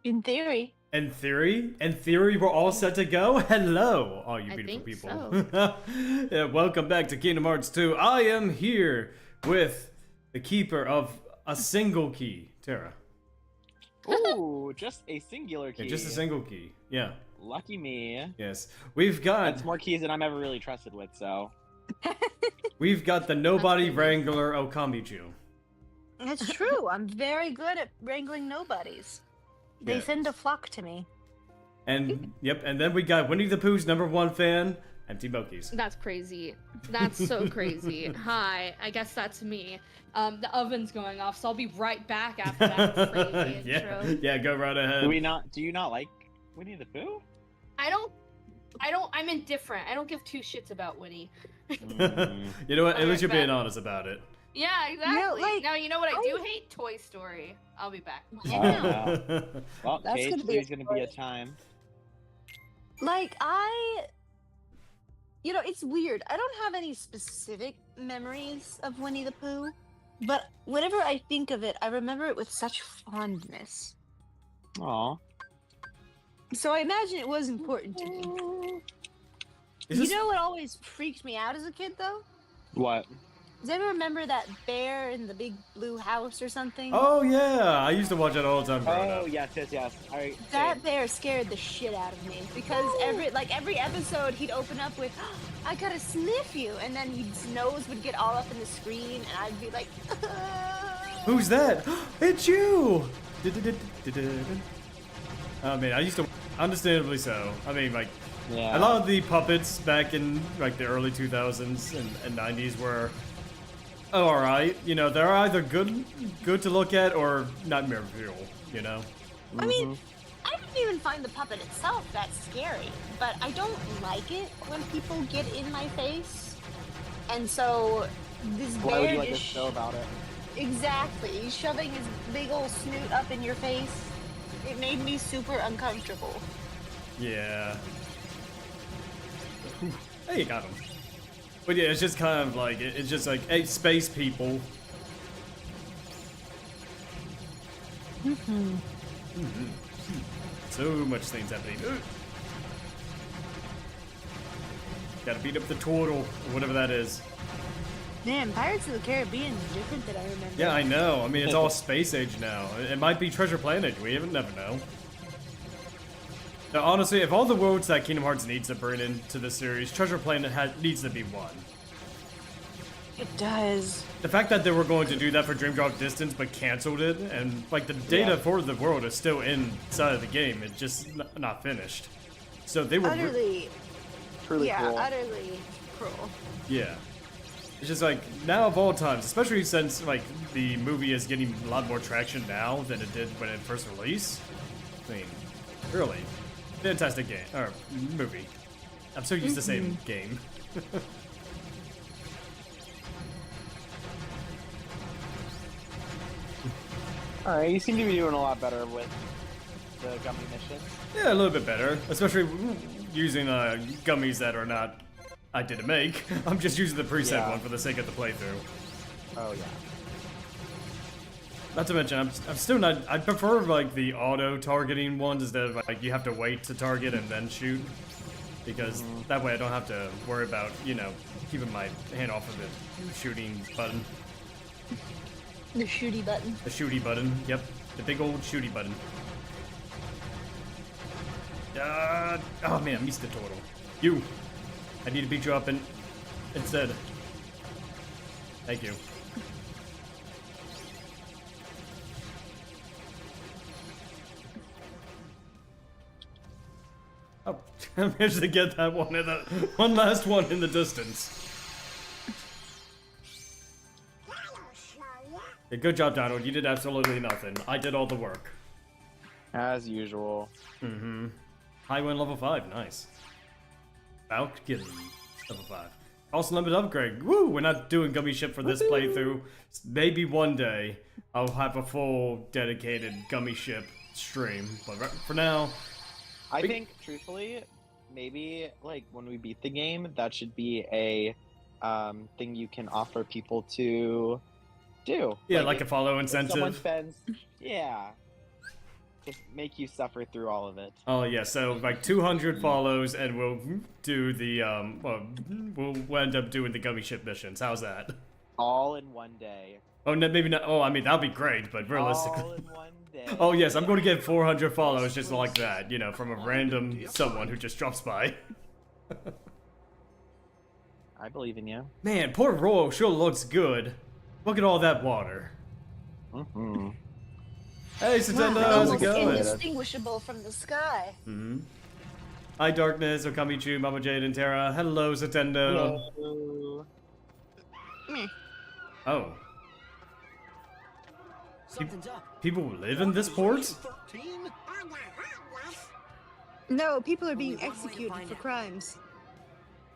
In theory. In theory, we're all set to go. Hello, all you I beautiful think people. so. Yeah, welcome back to Kingdom Hearts 2. I am here with the keeper of a single key, Terra. Ooh, just a singular key. Yeah, just a single key. Yeah. Lucky me. Yes. We've got That's more keys than I'm ever really trusted with, so. the nobody crazy. wrangler Okamichu. It's true. I'm very good at wrangling nobodies. They Yeah. send to flock to me. And yep, and then we got Winnie the Pooh's #1 fan, Empty Mokies. That's crazy. That's so crazy. Hi, I guess that's me. The oven's going off, so I'll be right back after that crazy yeah, intro. yeah, go right ahead. Do you not like Winnie the Pooh? I'm indifferent. I don't give two shits about Winnie. You know what? At least you're being honest about it. Yeah, exactly. like, now, you know what I do hate? Toy Story. I'll be back. Yeah. Well, That's Cage, gonna be there's gonna be a time. Like, it's weird. I don't have any specific memories of Winnie the Pooh, but whenever I think of it, I remember it with such fondness. Aw. So I imagine it was important to me. You know what always freaked me out as a kid, though? What? Does anyone remember that bear in the big blue house or something? Oh yeah, I used to watch that all the time growing Oh, up. yes. Alright. That bear scared the shit out of me because every episode he'd open up with, "I gotta sniff you," and then his nose would get all up in the screen, and I'd be like, Who's that? It's you! I mean, I used to, understandably so. I mean, like, Yeah. a lot of the puppets back in like the early 2000s and 90s were all right. You know, they're either good to look at or nightmare fuel. You know. I mean, I didn't even find the puppet itself that scary, but I don't like it when people get in my face, and so this Why bear would you like a just show about it? exactly, he's shoving his big old snoot up in your face. It made me super uncomfortable. Yeah. Hey, you got him. But yeah, it's just kind of like it's just like, hey, space people. So much things happening. Gotta beat up the turtle, or whatever that is. Man, Pirates of the Caribbean is different than I remember. Yeah, I know. I mean, it's all space age now. It might be Treasure Planet. We even never know. Now, honestly, if all the worlds that Kingdom Hearts needs to bring into the series, Treasure Planet needs to be one. It does. The fact that they were going to do that for Dream Drop Distance but canceled it, and like the data for the world is still inside of the game, it's just not finished. So they were Utterly, Truly cool. utterly cruel. yeah. It's just like now of all times, especially since like the movie is getting a lot more traction now than it did when it first released. I mean, really, fantastic game or movie. I'm so used to saying game. Alright, you seem to be doing a lot better with the gummy missions. Yeah, a little bit better, especially using gummies that are not I didn't make. I'm just using the preset one for the sake of the playthrough. Oh, yeah. Not to mention, I'm still not. I prefer like the auto targeting ones instead of like you have to wait to target and then shoot, because that way I don't have to worry about keeping my hand off of the shooting button. The shooty button. The shooty button. Yep, the big old shooty button. Oh man, I missed the turtle. You. I need to beat you up instead. Thank you. Oh, I managed to get that one last one in the distance. Yeah, good job, Donald. You did absolutely nothing. I did all the work. As usual. Mm-hmm. High win level 5, nice. Falcon level 5. Also limited upgrade. Woo! We're not doing gummy ship for this playthrough. Maybe one day I'll have a full dedicated gummy ship stream. But for now, I think, truthfully, maybe like when we beat the game, that should be a thing you can offer people to do. yeah, like a follow if someone incentive. spends, yeah. to make you suffer through all of it. Oh yeah, so like 200 follows, and we'll do the we'll end up doing the gummy ship missions. How's that? All in one day. Oh, no, maybe not. Oh, I mean that'd be great, but realistically. All in one day. Oh yes, I'm going to get 400 follows just like that, you know, from a random someone who just drops by. I believe in you. Man, Port Royal sure looks good. Look at all that water. Mm-hmm. Hey, Satenda, Wow, how's it almost going? indistinguishable from the sky. Mm-hmm. Hi, Darkness, Okamichu, Mama Jade, and Terra. Hello, Satendo. Hello. Oh. Something's up. People live in this port? No, people are being executed for crimes.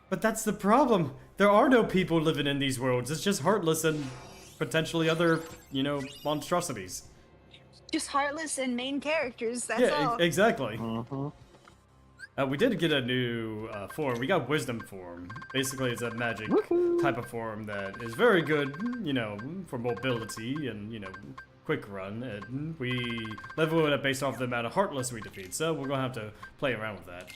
But that's the problem. There are no people living in these worlds. It's just Heartless and potentially other, you know, monstrosities. Just heartless and main characters, that's Yeah, all. exactly. Mm-hmm. We did get a new form. We got Wisdom form. Basically, it's a magic type of form that is very good, you know, for mobility and, you know, quick run. And we level it up based off the amount of Heartless we defeat. So we're gonna have to play around with that.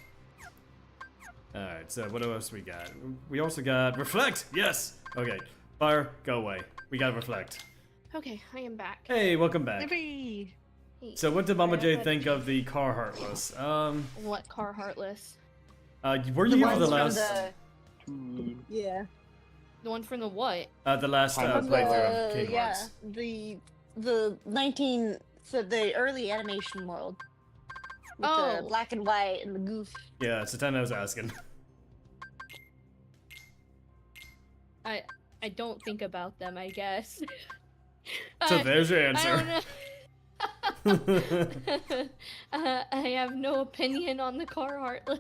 Alright, so what else we got? We also got Reflect! Yes! Okay, Fire, go away. We got Reflect. Okay, I am back. Hey, welcome back. Yippee. Hey, So what did Mama J what- think of the car Heartless? What car Heartless? Were you here for ones the from last... Yeah. The one from the what? the last From playthrough of Kingdom yeah, Hearts. the early animation world. With Oh. the black and white and the goof. Yeah, Satana was asking. I don't think about them, I guess. So there's your I answer. don't know. I have no opinion on the car Heartless.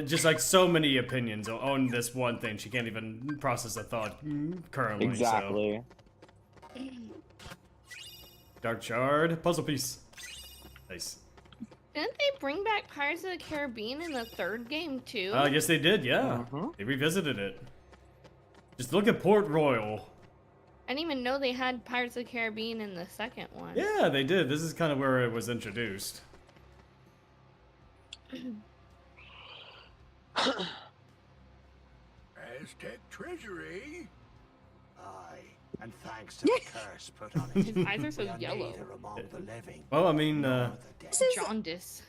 Just like so many opinions on this one thing, she can't even process a thought currently. Exactly. So. Dark Shard, puzzle piece. Nice. Didn't they bring back Pirates of the Caribbean in the third game too? Yes, they did. Yeah, Mhm. they revisited it. Just look at Port Royal. I didn't even know they had Pirates of the Caribbean in the second one. Yeah, they did. This is kind of where it was introduced. Aztec treasury. Aye, and thanks to the curse put on it. His eyes are so we are yellow. neither among the living Well, I mean, nor the dead. This is, Jaundice.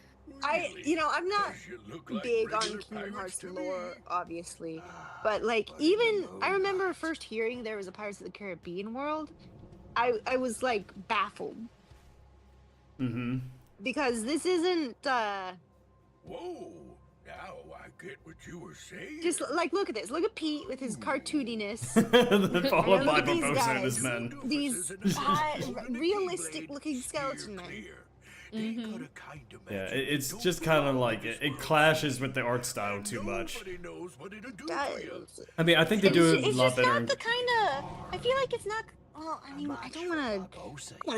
I'm not Does you look like big on regular Kingdom pirates Hearts to lore, me? obviously. But, like, even, I remember first hearing there was a Pirates of the Caribbean world. I was, like, baffled. mm-hmm. Because this isn't, Whoa! Now I get what you were saying. just, like, look at this. Look at Pete with his cartooniness. Followed Look by at these Barbosa and his guys. men. These realistic-looking skeleton men. Mm-hmm. Yeah, it's just kind of like it clashes with the art style too much. Nobody knows what it'll do Does. for you. I mean, I think they do it a It's lot just better. not the kind of. I feel like it's not. Well, I mean, I don't want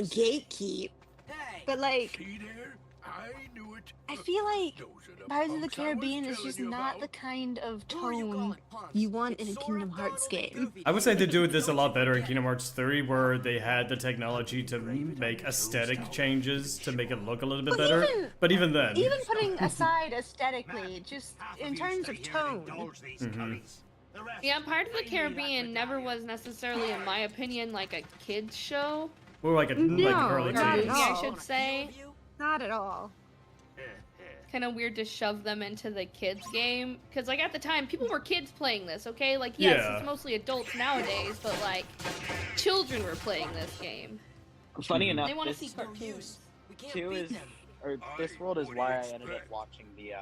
to gatekeep, but like, See there? I knew it. I feel like Those are the Pirates of the punks I was Caribbean is telling just you not about. the kind of tone you want in a Kingdom Hearts game. I would say they do this a lot better in Kingdom Hearts 3, where they had the technology to make aesthetic changes to make it look a little bit But better. even- But even then, Even putting aside aesthetically, just in terms of tone, Yeah, Pirates of the Caribbean never was necessarily, in my opinion, like a kids show. we're like an No, early not Movie, at teens. I all. should say. not at all. Kind of weird to shove them into the kids game, because like at the time people were kids playing this, okay? Like yes, Yeah. it's mostly adults nowadays, but like children were playing this game. Funny enough, They want to this see cartoons. too is, or this world is why I ended up watching the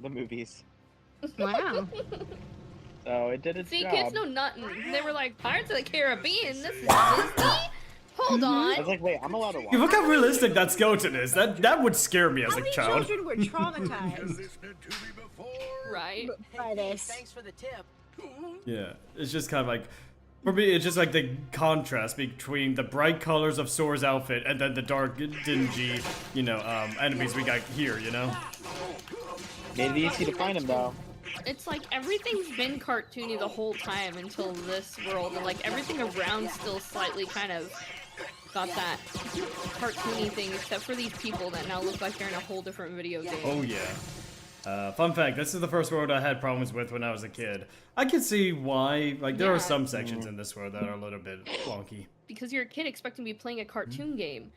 movies. Wow. So it did its See, job. kids know nothing. They were like, Pirates of the Caribbean, this is Disney? Hold I was on. like, wait, I'm allowed to watch. Yeah, look how realistic that skeleton is. That would scare me as How a many child. children were traumatized Listening to me before. Right. by this? Thanks for the tip. Yeah, it's just kind of like, for me, it's just like the contrast between the bright colors of Sora's outfit and then the dark, dingy, you know, enemies we got here, you know? Made it easy to find him though. It's like everything's been cartoony the whole time until this world, and like everything around still slightly kind of got that cartoony thing, except for these people that now look like they're in a whole different video game. Oh yeah. Fun fact, this is the first world I had problems with when I was a kid. I can see why, like, there are Yeah. some sections in this world that are a little bit wonky. Because you're a kid expecting to be playing a cartoon game.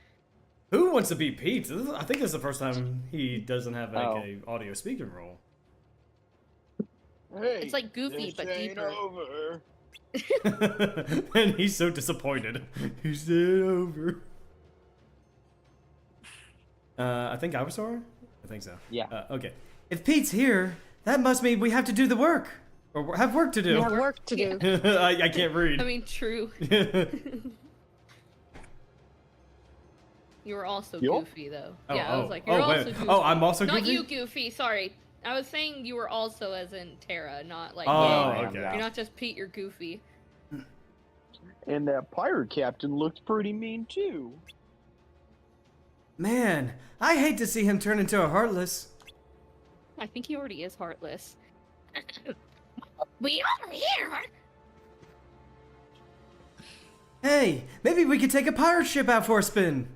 Who wants to be Pete? I think this is the first time he doesn't have, like, Oh. a audio speaking role. Hey, It's like Goofy, this but ain't deeper. over. And he's so disappointed. He said over. I think Ivysaur? I think so. Yeah. Okay. If Pete's here, that must mean we have to do the work. Or have work to do. We have work to do. I can't read. I mean, true. You were also Yup. Goofy, though. Oh, Yeah, I was oh, like, you're oh, also wait. Goofy. Oh, I'm also Not Goofy? you, Goofy. Sorry. I was saying you were also as in Terra, not like. Oh, yeah. okay. You're not just Pete, you're Goofy. And that pirate captain looked pretty mean too. Man, I hate to see him turn into a Heartless. I think he already is heartless. We are here. Hey, maybe we could take a pirate ship out for a spin.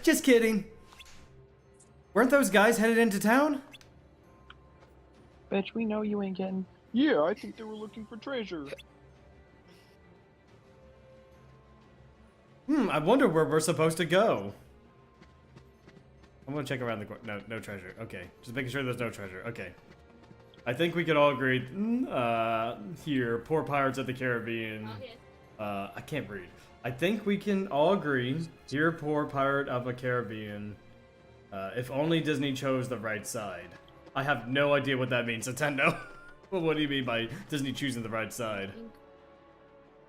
Just kidding. Weren't those guys headed into town? Bitch, we know you ain't getting. Yeah, I think they were looking for treasure. I wonder where we're supposed to go. I'm gonna check around the corner. No treasure. Okay, just making sure there's no treasure. Okay. I think we could all agree. Here, poor Pirates of the Caribbean. I can't read. I think we can all agree. Here, poor Pirate of the Caribbean. If only Disney chose the right side. I have no idea what that means, Nintendo. Well, what do you mean by Disney choosing the right side?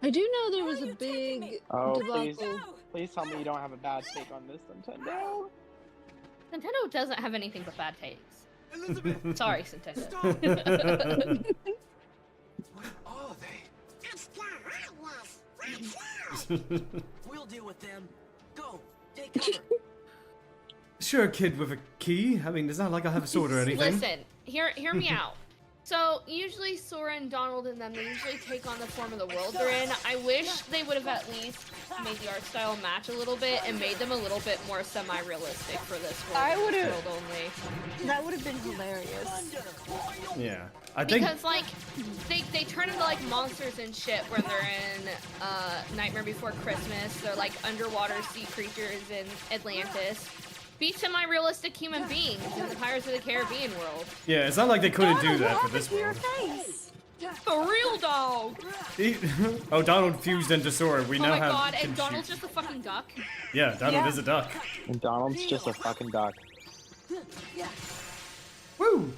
I do know there was a big Oh, please, debacle. please tell me you don't have a bad take on this, Nintendo. Nintendo doesn't have anything but bad takes. Elizabeth, Sorry, Nintendo. where are they? We'll deal with them. Go, take cover. Sure, kid with a key. I mean, it's not like I have a sword or anything. Listen, hear me out. So usually Sora and Donald and them, they usually take on the form of the world they're in. I wish they would have at least made the art style match a little bit and made them a little bit more semi-realistic for this world. I would've- world only. That would have been hilarious. Yeah, I think. Because like they turn into like monsters and shit when they're in Nightmare Before Christmas. They're like underwater sea creatures in Atlantis. Be semi-realistic human beings in the Pirates of the Caribbean world. Yeah, it's not like they couldn't do that for this To your world. face. The real dog. Oh, Donald fused into Sora. We Oh now my have. god, can and Donald's shoot. just a fucking duck. Yeah, Donald Yeah. is a duck. And Donald's just a fucking duck. Woo!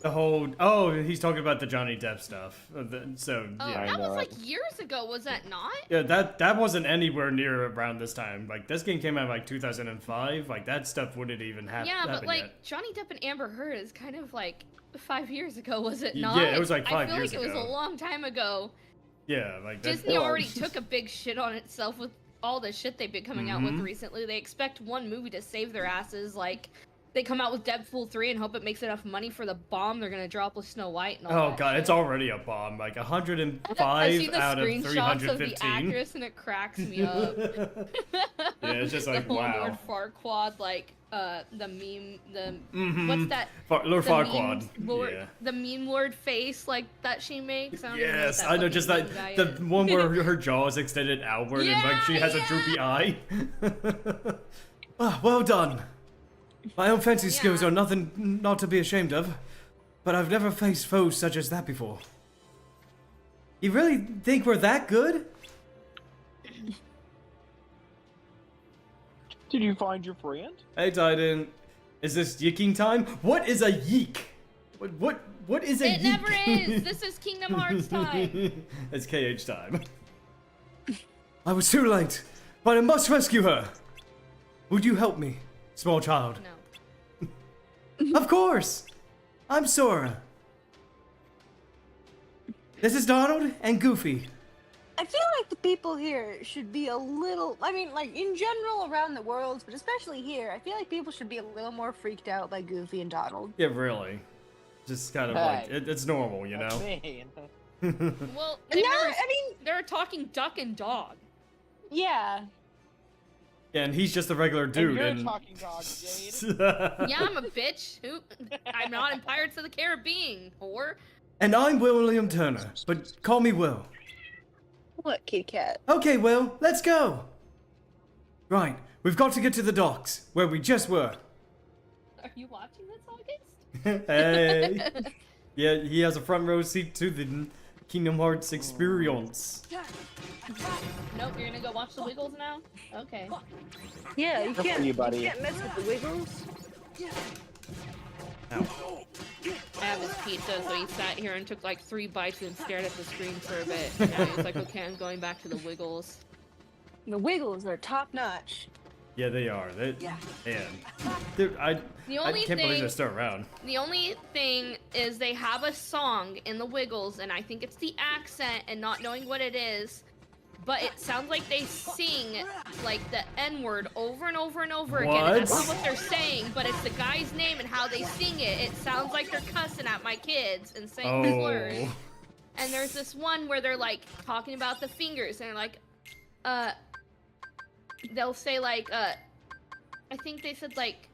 The whole. Oh, he's talking about the Johnny Depp stuff. So Oh, yeah. that was know like years ago, was that not? Yeah, that wasn't anywhere near around this time. Like, this game came out in, like, 2005. Like, that stuff wouldn't even Yeah, happen but like yet. Johnny Depp and Amber Heard is kind of like 5 years ago, was it Yeah, not? it was like 5 I feel years like it was ago. a long time ago. Yeah, like, that. Disney It already was. took a big shit on itself with all the shit they've been coming out with Mhm. recently. They expect one movie to save their asses, like they come out with Deadpool 3 and hope it makes enough money for the bomb they're gonna drop with Snow White and all Oh that god, shit. it's already a bomb. Like, I 105 see the out of screenshots of the 315. actress and it cracks me up. Yeah, it's just like, the whole wow. Lord Farquaad, like the meme, the Mhm. what's that? Lord the Farquaad. meme lord, Yeah. the meme lord face like that she makes. I don't even know what Yes, that I know, fucking just meme like guy the is. one where her jaw is extended outward and like she has a droopy eye. Ah, well done. My own fencing skills Yeah. are nothing not to be ashamed of, but I've never faced foes such as that before. You really think we're that good? Did you find your friend? Hey, Titan. Is this yeeking time? What is a yeek? What is a It yeek? never is. This is Kingdom Hearts time. It's KH time. I was too late, but I must rescue her. Would you help me, small child? No. Of course! I'm Sora. This is Donald and Goofy. I feel like the people here should be a little. I mean, like in general around the world, but especially here, I feel like people should be a little more freaked out by Goofy and Donald. Yeah, really. Just kind of like, Hey. it's normal, you That's know? mean. Well, No, I mean, they're a talking duck and dog. yeah. Yeah, and he's just a regular dude. And you're a talking dog, Jade. Yeah, I'm a bitch. I'm not in Pirates of the Caribbean, whore. And I'm William Turner, but call me Will. What, kitty cat? Okay, Will, let's go. Right, we've got to get to the docks, where we just were. Are you watching this, August? Hey. Yeah, he has a front row seat to the Kingdom Hearts experience. Nope, you're gonna go watch the Wiggles now? Okay. Yeah, you Good for can't, you, buddy. you can't mess with the Wiggles. Ow. I have his pizza, so he sat here and took like 3 bites and stared at the screen for a bit. And now he's like, okay, I'm going back to the Wiggles. The Wiggles are top notch. Yeah, they are. Man, The I only can't believe thing- they're still around. The only thing is they have a song in the Wiggles, and I think it's the accent and not knowing what it is, but it sounds like they sing like the N-word over and over and over again. And that's not What? what they're saying, but it's the guy's name and how they sing it. It sounds like they're cussing at my kids and saying slurs. Oh. And there's this one where they're like talking about the fingers, and they're like, they'll say like, I think they said like,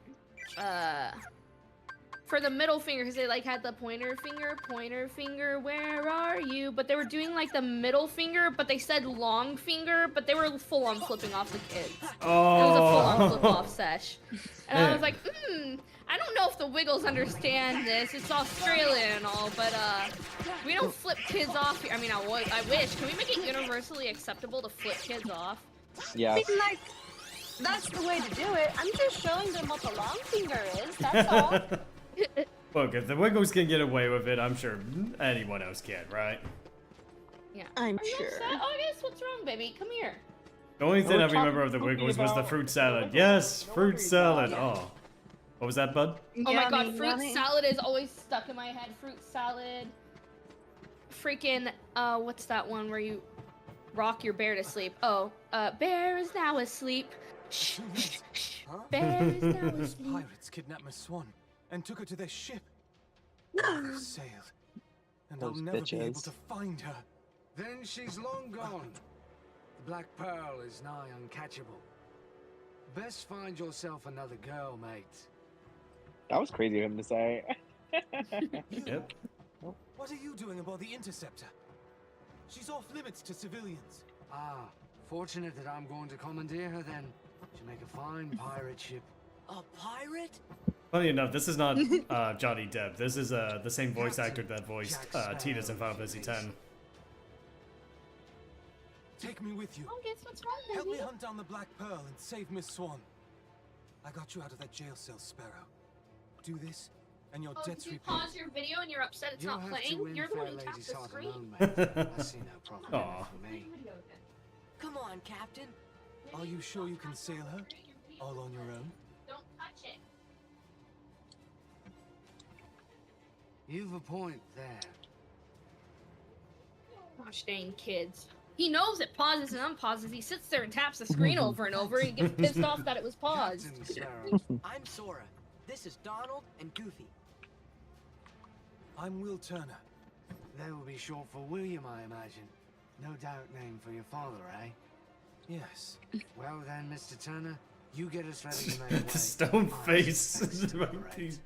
for the middle finger, because they like had the pointer finger, where are you? But they were doing like the middle finger, but they said long finger, but they were full on flipping off the kids. Oh. It was a full on flip off sesh. And I Yeah. was like, I don't know if the Wiggles understand this. It's Australian and all, but we don't flip kids off here. I mean, I wish. Can we make it universally acceptable to flip kids off? Yeah. I mean, like, that's the way to do it. I'm just showing them what the long finger is, that's all. Look, if the Wiggles can get away with it, I'm sure anyone else can, right? Yeah. I'm Are you sure. upset? August, what's wrong, baby? Come here. The only thing We're I remember talking of the spooky Wiggles was the about fruit the salad. Wiggles. Yes, Don't fruit worry salad. about Oh. What was that, bud? Oh my god, Yummy, fruit yummy. salad is always stuck in my head. Fruit salad. Freaking, what's that one where you rock your bear to sleep? Oh, bear is now asleep. Shh, shh, shh. Bear is now Those asleep. pirates kidnapped my swan and took her to their ship. They've sailed, and I'll Those never be able bitches. to find her. Then she's long gone. The Black Pearl is nigh uncatchable. Best find yourself another girl, mate. That was crazy of him to say. Yep. What are you doing aboard the Interceptor? She's off limits to civilians. Ah, fortunate that I'm going to commandeer her then. She'll make a fine pirate ship. A pirate? Funny enough, this is not Johnny Depp. This is the same voice actor that voiced Tidus in Final Fantasy X. Take me with you. August, what's wrong, Help me baby? hunt down the Black Pearl and save Miss Swan. I got you out of that jail cell, Sparrow. Do this, and your Oh, debt's did you repaid. pause your video and you're upset it's You'll not have to playing? win You're the fair one who tapped lady's the heart screen. alone, mate. I see no problem Aw. for me. Come on, Captain. Are you sure you can sail her? All on your own? Don't touch it. You've a point there. Gosh dang kids. He knows it pauses and unpauses. He sits there and taps the screen over and over and he gets pissed off that it was paused. Captain Sparrow. I'm Sora. This is Donald and Goofy. I'm Will Turner. That will be short for William, I imagine. No doubt name for your father, eh? Yes. Well then, Mr. Turner, you get us ready to make way. The stone I face. expect it's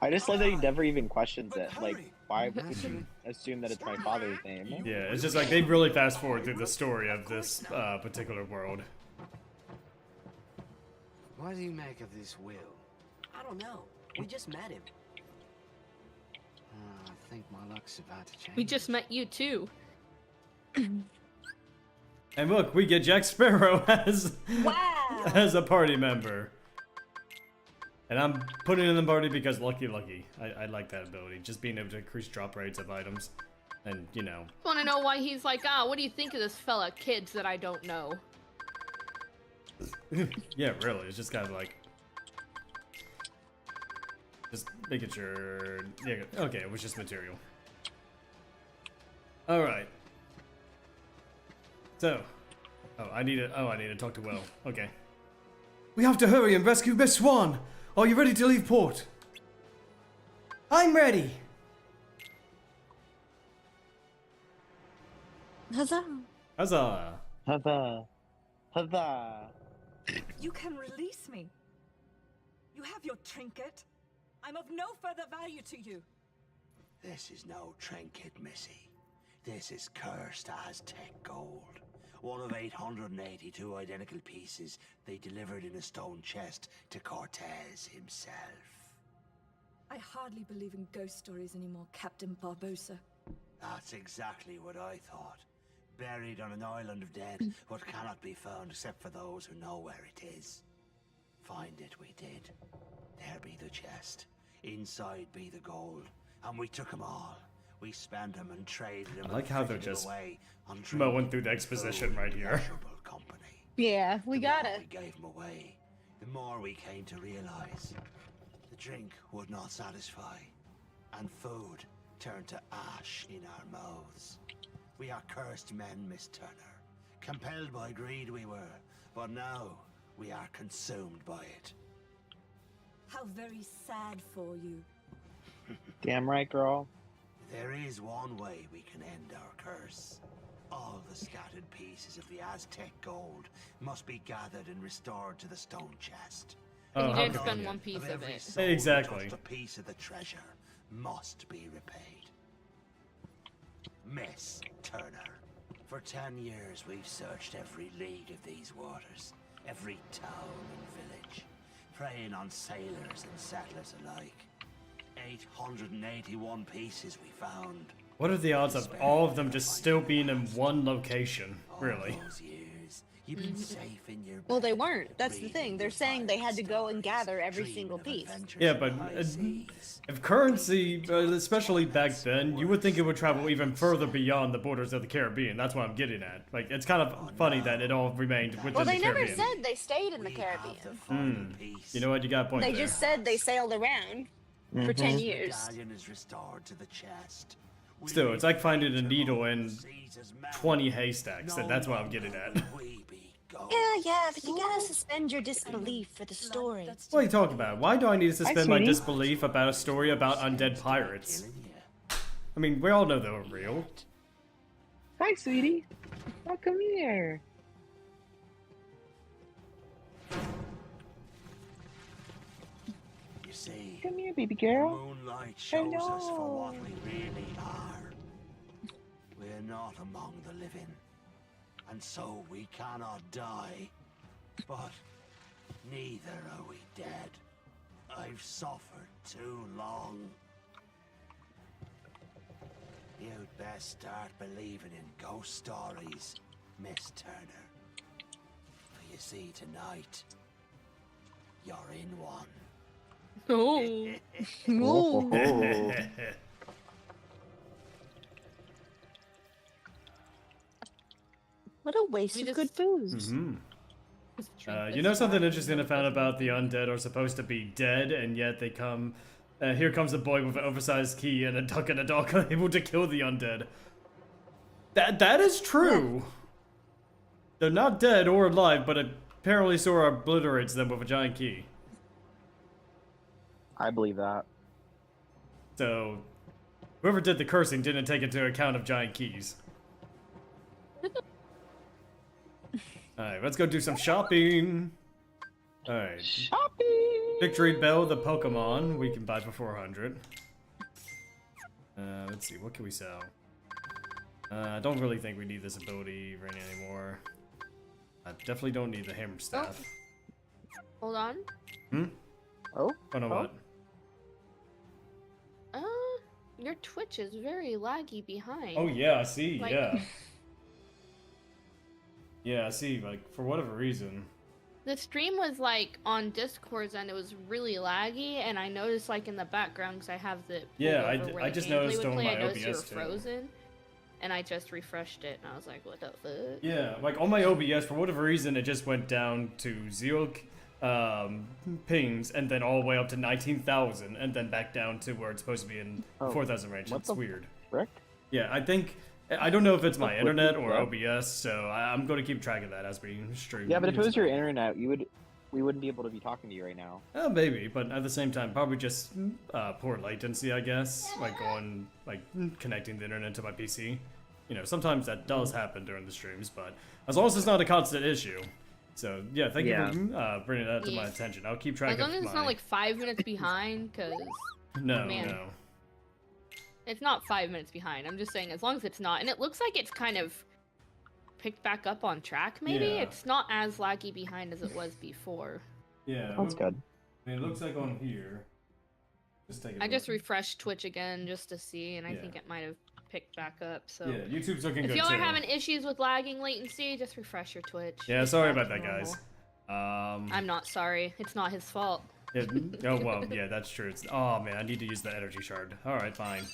I just love that he never even questions But it. Like, hurry. why would you assume that it's my father's name? Yeah, it's just like they really fast forward through the story of this particular world. What do you make of this Will? I don't know. We just met him. I think my luck's about to change. We just met you too. And look, we get Jack Sparrow as Wow. as a party member. And I'm putting in the party because lucky. I like that ability. Just being able to increase drop rates of items. And, you know. Want to know why he's like, what do you think of this fella? Kids that I don't know. Yeah, really. It's just kind of like. Just making sure. Yeah, okay, it was just material. Alright. So. I need to talk to Will. Okay. We have to hurry and rescue Miss Swan! Are you ready to leave port? I'm ready! Huzzah! Huzzah! Huzzah! Huzzah! You can release me. You have your trinket. I'm of no further value to you. This is no trinket, Missy. This is cursed Aztec gold. One of 882 identical pieces they delivered in a stone chest to Cortez himself. I hardly believe in ghost stories anymore, Captain Barbosa. That's exactly what I thought. Buried on an island of dead, what cannot be found except for those who know where it is. Find it we did. There be the chest. Inside be the gold. And we took 'em all. We spent 'em and traded 'em. I like how they're just away on mowing through the exposition right here. Company. Yeah, we The gotta. more we gave 'em away, the more we came to realize the drink would not satisfy, and food turned to ash in our mouths. We are cursed men, Miss Turner. Compelled by greed we were, but now we are consumed by it. How very sad for you. Damn right, girl. There is one way we can end our curse. All the scattered pieces of the Aztec gold must be gathered and restored to the stone chest. Oh, You how didn't spend convenient. one piece of every it. soul who Exactly. touched a piece of the treasure must be repaid. Miss Turner, for 10 years we've searched every league of these waters, every town and village, preying on sailors and settlers alike. 881 pieces we found. What are the odds of all of them just still being in one location? All Really? those years, you've been safe in your Well, they bed, weren't. That's the thing. reading They're your saying they had to go and pirate gather every stories, single dreaming of piece. adventures Yeah, in but the high seas. if currency, especially back then, you would think it would travel even further beyond the borders of the Caribbean. That's what I'm getting at. Like, it's kind of funny that it all remained within Well, the they never Caribbean. said they stayed in the We have the Caribbean. final piece. You know what? You got a point They there. just said they sailed around for 10 years. Medallion is restored to the chest. We Still, it's like finding a leave needle in Caesar's mouth. 20 haystacks, and that's what I'm getting at. We be gold. Yeah, but you gotta suspend your disbelief for the story. That's What are you talking about? Why do I need to suspend my sweetie. disbelief about a story about undead pirates? Killing ya. I mean, we all know they were real. Hi, sweetie. Oh, come here. You see, Come here, baby girl. moonlight shows us for what Hello. we really are. We're not among the living, and so we cannot die. But neither are we dead. I've suffered too long. You'd best start believing in ghost stories, Miss Turner. For you see, tonight, you're in one. Oh. Ooh. What a waste We of just- good booze. Mhm. You know something interesting I found about the undead are supposed to be dead, and yet they come. Here comes a boy with an oversized key and a duck and a dog able to kill the undead. That is true. They're not dead or alive, but apparently Sora obliterates them with a giant key. I believe that. So, whoever did the cursing didn't take into account of giant keys. Alright, let's go do some shopping. Alright. Shopping. Victory Bell, the Pokemon, we can buy for 400. Let's see, what can we sell? I don't really think we need this ability right anymore. I definitely don't need the hammer staff. Hold on. Oh, Oh no, Oh. what? Your Twitch is very laggy behind. Oh yeah, I see, Like- yeah. Yeah, I see, like, for whatever reason. The stream was like on Discord and it was really laggy, and I noticed like in the background because I have the Yeah, pulled I over d- where I the just gameplay noticed would on play, my I noticed you were OBS too. frozen, and I just refreshed it, and I was like, what the fuck? Yeah, like on my OBS, for whatever reason, it just went down to 0 pings, and then all the way up to 19,000, and then back down to where it's supposed to be in Oh, 4,000 range. what It's the weird. frick? Yeah, I don't know if it's my What internet the or fuck? OBS, so I'm going to keep track of that as we stream. Yeah, but if it was your internet, we wouldn't be able to be talking to you right now. Maybe, but at the same time, probably just poor latency, I guess. Like connecting the internet to my PC. you know, sometimes that does happen during the streams, but as long as it's not a constant issue. So, yeah, thank you for bringing that to my attention. I'll keep track As long of as it's not like 5 minutes behind, because No, man. no. It's not 5 minutes behind. I'm just saying, as long as it's not, and it looks like it's kind of picked back up on track. Maybe Yeah. it's not as laggy behind as it was before. Yeah. That's good. I mean, it looks like on here. Just take a I just look. refreshed Twitch again just to see, and I Yeah. think it might have picked back up. So Yeah, YouTube's looking if good y'all too. are having issues with lagging latency, just refresh your Twitch. Yeah, It's sorry back about to that, guys. normal. I'm not sorry. It's not his fault. Oh well, yeah, that's true. Oh man, I need to use the energy shard. All right, fine.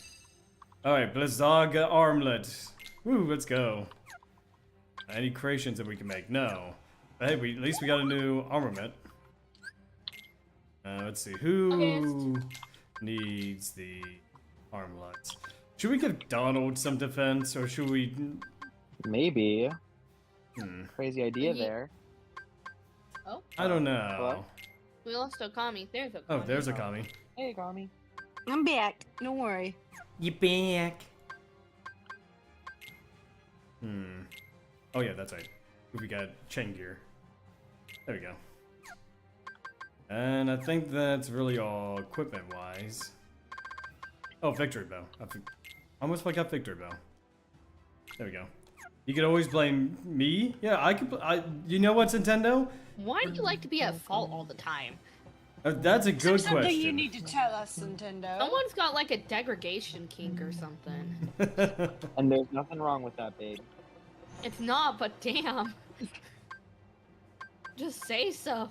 All right, Blizzaga armlet. Woo, let's go. Any creations that we can make? No. But hey, at least we got a new armament. Let's see, who needs the armlet? Should we give Donald some defense, or should we? Maybe. Hmm. Crazy idea Yeah. there. Oh, I don't know. Hello? we lost Okami. There's Okami. Oh, there's a Kami. Hey, Gami. I'm back. Don't worry. You back? Oh yeah, that's right. We got chain gear. There we go. And I think that's really all equipment-wise. Oh, victory bow. Almost like a victory bow. There we go. You can always blame me. Yeah, I could. You know what, Nintendo? Why do you like to be at fault all the time? That's a good Something question. you need to tell us, Nintendo. Someone's got like a degradation kink or something. And there's nothing wrong with that, babe. It's not, but damn. Just say so.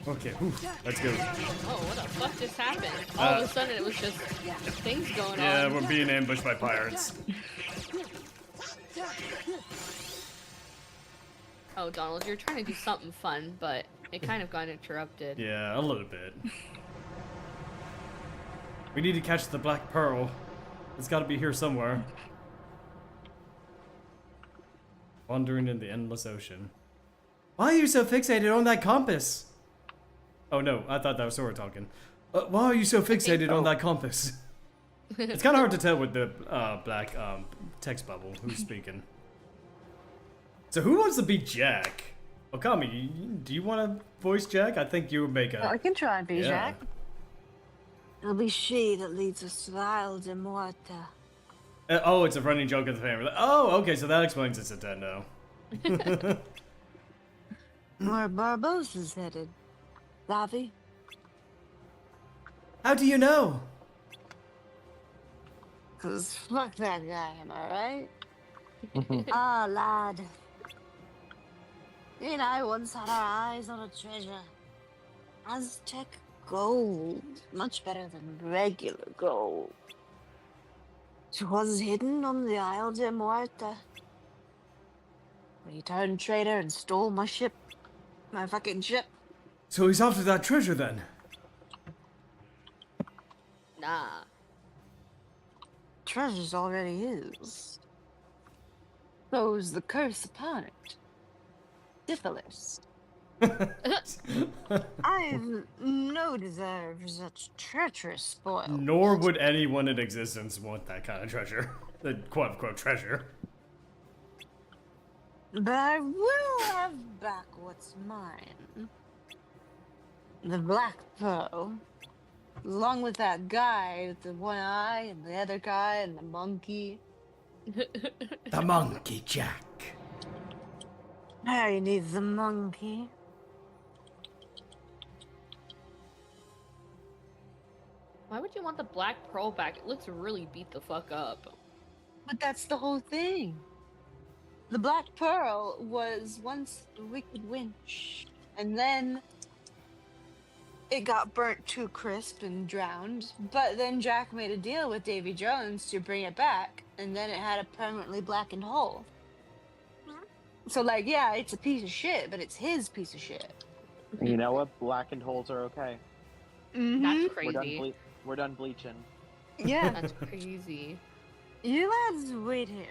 Okay, whew, let's go. Oh, what the fuck just happened? All of a sudden, it was just things going Yeah, on. we're being ambushed by pirates. Oh, Donald, you're trying to do something fun, but it kind of got interrupted. Yeah, a little bit. We need to catch the Black Pearl. It's got to be here somewhere. Wandering in the endless ocean. Why are you so fixated on that compass? Oh no, I thought that was Sora talking. Why are you so fixated on that compass? It's kind of hard to tell with the black text bubble who's speaking. So who wants to be Jack? Okami, do you want to voice Jack? I think you would make a... I can try and be Yeah. Jack. It'll be she that leads us to the Isle de Muerta. Oh, it's a running joke of the family. Oh, okay, so that explains it's Nintendo. Where Barbossa's headed. Lavi? How do you know? 'Cause fuck that guy, am I right? Ah, lad. You and I once had our eyes on a treasure. Aztec gold. Much better than regular gold. It was hidden on the Isle de Muerta. When he turned traitor and stole my ship. My fucking ship. So he's after that treasure then? Nah. Treasure's already his. So's the curse upon it. Syphilis. I've no desire for such treacherous spoil. Nor would anyone in existence want that kind of treasure. The quote-unquote treasure. But I will have back what's mine. The Black Pearl. Along with that guy with the one eye and the other guy and the monkey. The monkey Jack. Harry needs the monkey. Why would you want the Black Pearl back? It looks really beat the fuck up. But that's the whole thing. The Black Pearl was once the Wicked Winch, and then it got burnt too crisp and drowned. But then Jack made a deal with Davy Jones to bring it back, and then it had a permanently blackened hull. So, like, yeah, it's a piece of shit, but it's his piece of shit. You know what? Blackened holes are okay. Mm-hmm. That's We're done, crazy. we're done bleaching. Yeah. That's crazy. You lads wait here.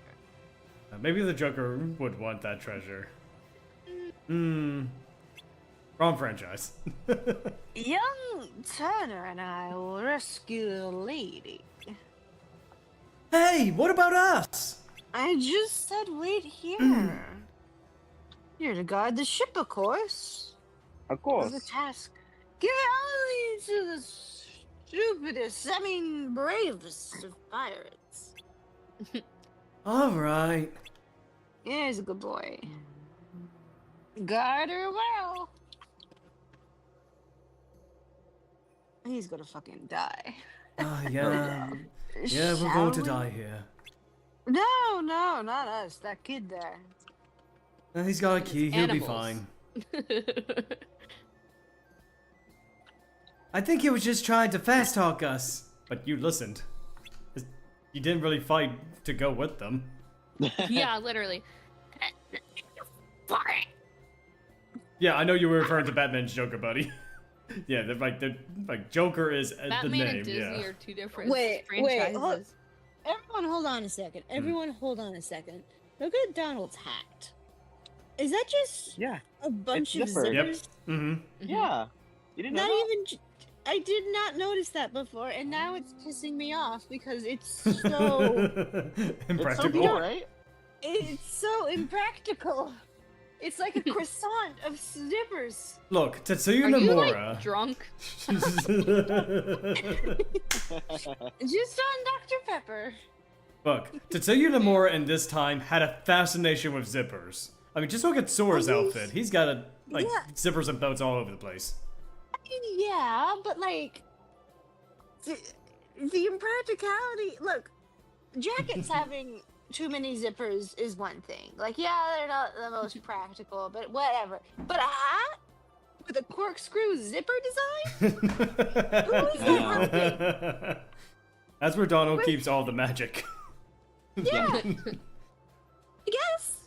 Maybe the Joker would want that treasure. Hmm. Wrong franchise. Young Turner and I will rescue the lady. Hey, what about us? I just said wait here. You're to guard the ship, of course. Of As course. a task. Give it only to the stupidest, I mean bravest of pirates. All right. Yeah, he's a good boy. Guard her well. He's gonna fucking die. Yeah. Yeah, we're going to Shall we? die here. No, not us. That kid there. He's got a key. He'll be Animals. fine. I think he was just trying to fast talk us, but you listened. You didn't really fight to go with them. Yeah, literally. Yeah, I know you were referring to Batman's Joker, buddy. Yeah, they're like Joker is the Batman name. and Disney Yeah. are two different Wait, franchises. Everyone hold on a second. Everyone hold on a second. Look at Donald's hat. Is that just Yeah. a bunch of It's zippered. Yep. zippers? Mm-hmm. Yeah. You didn't know Not that? even... I did not notice that before, and now it's pissing me off because it's so... It's so Impractical. cool, right? it's so impractical. It's like a croissant of zippers. Look, Are Tetsuya you Nomura. like drunk? Just on Dr. Pepper. Look, Tetsuya Nomura in this time had a fascination with zippers. I mean, just look at Sora's outfit. He's got Yeah. zippers and belts all over the place. Yeah, but like... The impracticality... Look, jackets having too many zippers is one thing. Like, yeah, they're not the most practical, but whatever. But a hat with a corkscrew zipper design? Who is that helping? That's where Donald keeps all the magic. Yeah. I guess.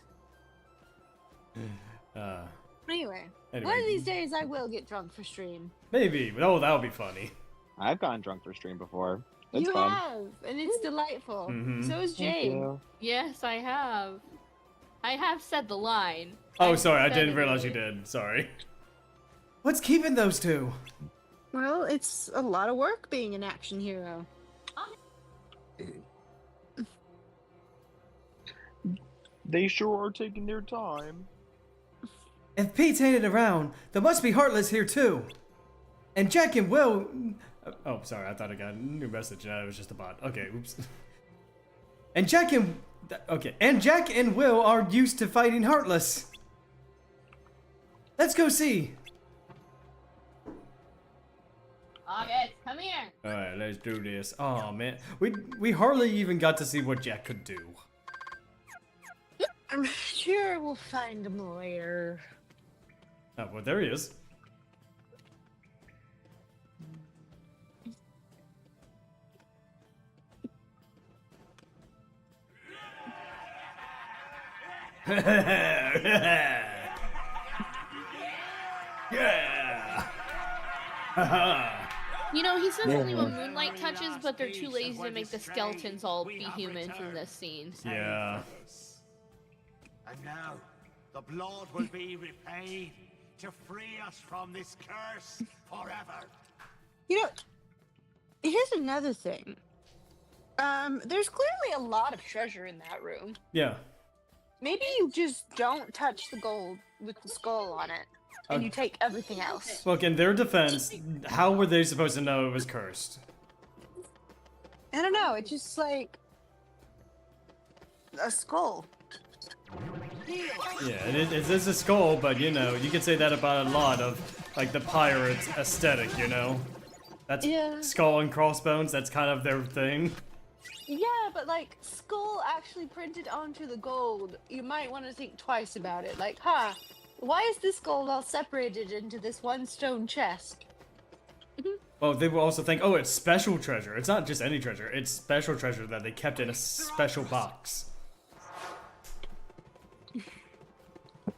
Anyway, Anyway. one of these days I will get drunk for stream. Maybe. Oh, that would be funny. I've gotten drunk for stream before. It's You fun. have, and it's delightful. Mhm. So is Thank Jade. you. Yes, I have. I have said the line. Oh, I've sorry, I said didn't it realize you really. did. Sorry. What's keeping those two? Well, it's a lot of work being an action hero. They sure are taking their time. If Pete's ain't around, there must be Heartless here too. And Jack and Will... Oh, sorry, I thought I got a new message. No, it was just a bot. Okay, oops. And Jack and... Okay, and Jack and Will are used to fighting Heartless. Let's go see. August, come here. Alright, let's do this. Oh man, we hardly even got to see what Jack could do. I'm sure we'll find him later. Oh, well, there he is. Yeah! You know, he says only when moonlight touches, but they're too lazy to make the skeletons all be humans in this scene. Yeah. And now, the blood will be repaid to free us from this curse forever. You know, here's another thing. There's clearly a lot of treasure in that room. Yeah. Maybe you just don't touch the gold with the skull on it, and you take everything else. Look, in their defense, how were they supposed to know it was cursed? I don't know, it's just like a skull. Yeah, it is a skull, but you know, you could say that about a lot of, like, the pirates' aesthetic, you know? That's Yeah. skull and crossbones, that's kind of their thing. Yeah, but like skull actually printed onto the gold, you might want to think twice about it. Like, why is this gold all separated into this one stone chest? Well, they will also think, oh, it's special treasure. It's not just any treasure, it's special treasure that they kept in a special box.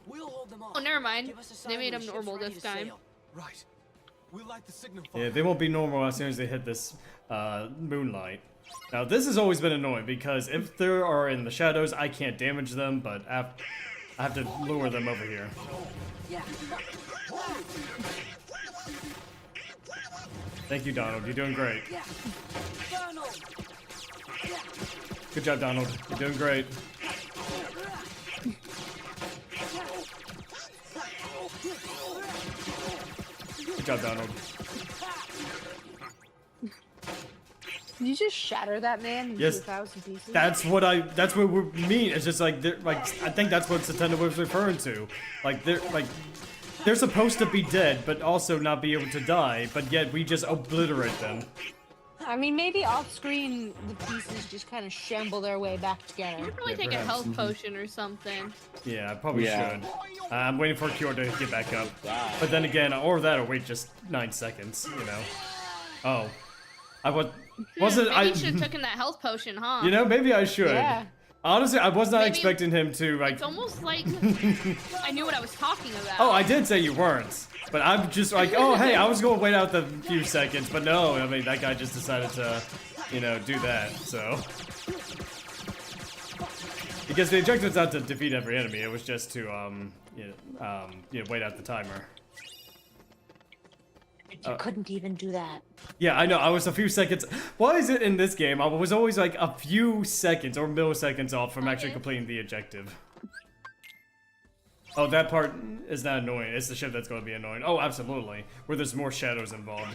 We'll hold them off. Oh, never mind. Give us a sign They made when him the normal ship's ready this to time. sail. Right. We'll light the signal fire. Yeah, they won't be normal as soon as they hit this moonlight. Now, this has always been annoying because if they are in the shadows, I can't damage them, but I have to lure them over here. Thank you, Donald. You're doing great. Good job, Donald. You're doing great. Good job, Donald. Did you just shatter that man into Yes. 1,000 pieces? That's what we mean. It's just like, I think that's what Nintendo was referring to. Like, they're supposed to be dead, but also not be able to die, but yet we just obliterate them. I mean, maybe off screen the pieces just kind of shamble their way back together. You could probably Yeah, take perhaps. a health potion or something. Yeah, I probably Yeah. should. I'm waiting for Cure to get back up. But then again, or that'll wait just 9 seconds, you know. Oh. Wasn't Maybe I you should have taken that health potion, huh? You know, maybe I should. Yeah. Honestly, I was not Maybe- expecting him to, like... It's almost like I knew what I was talking about. Oh, I did say you weren't. But I'm just like, oh, hey, I was going to wait out the few seconds. But no, I mean, that guy just decided to, you know, do that, so... Because the objective's not to defeat every enemy, it was just to, wait out the timer. You couldn't even do that. Yeah, I know, I was a few seconds... Why is it in this game, I was always like a few seconds or milliseconds off from actually completing the objective. Oh, that part is not annoying, it's the ship that's going to be annoying. Oh, absolutely, where there's more shadows involved.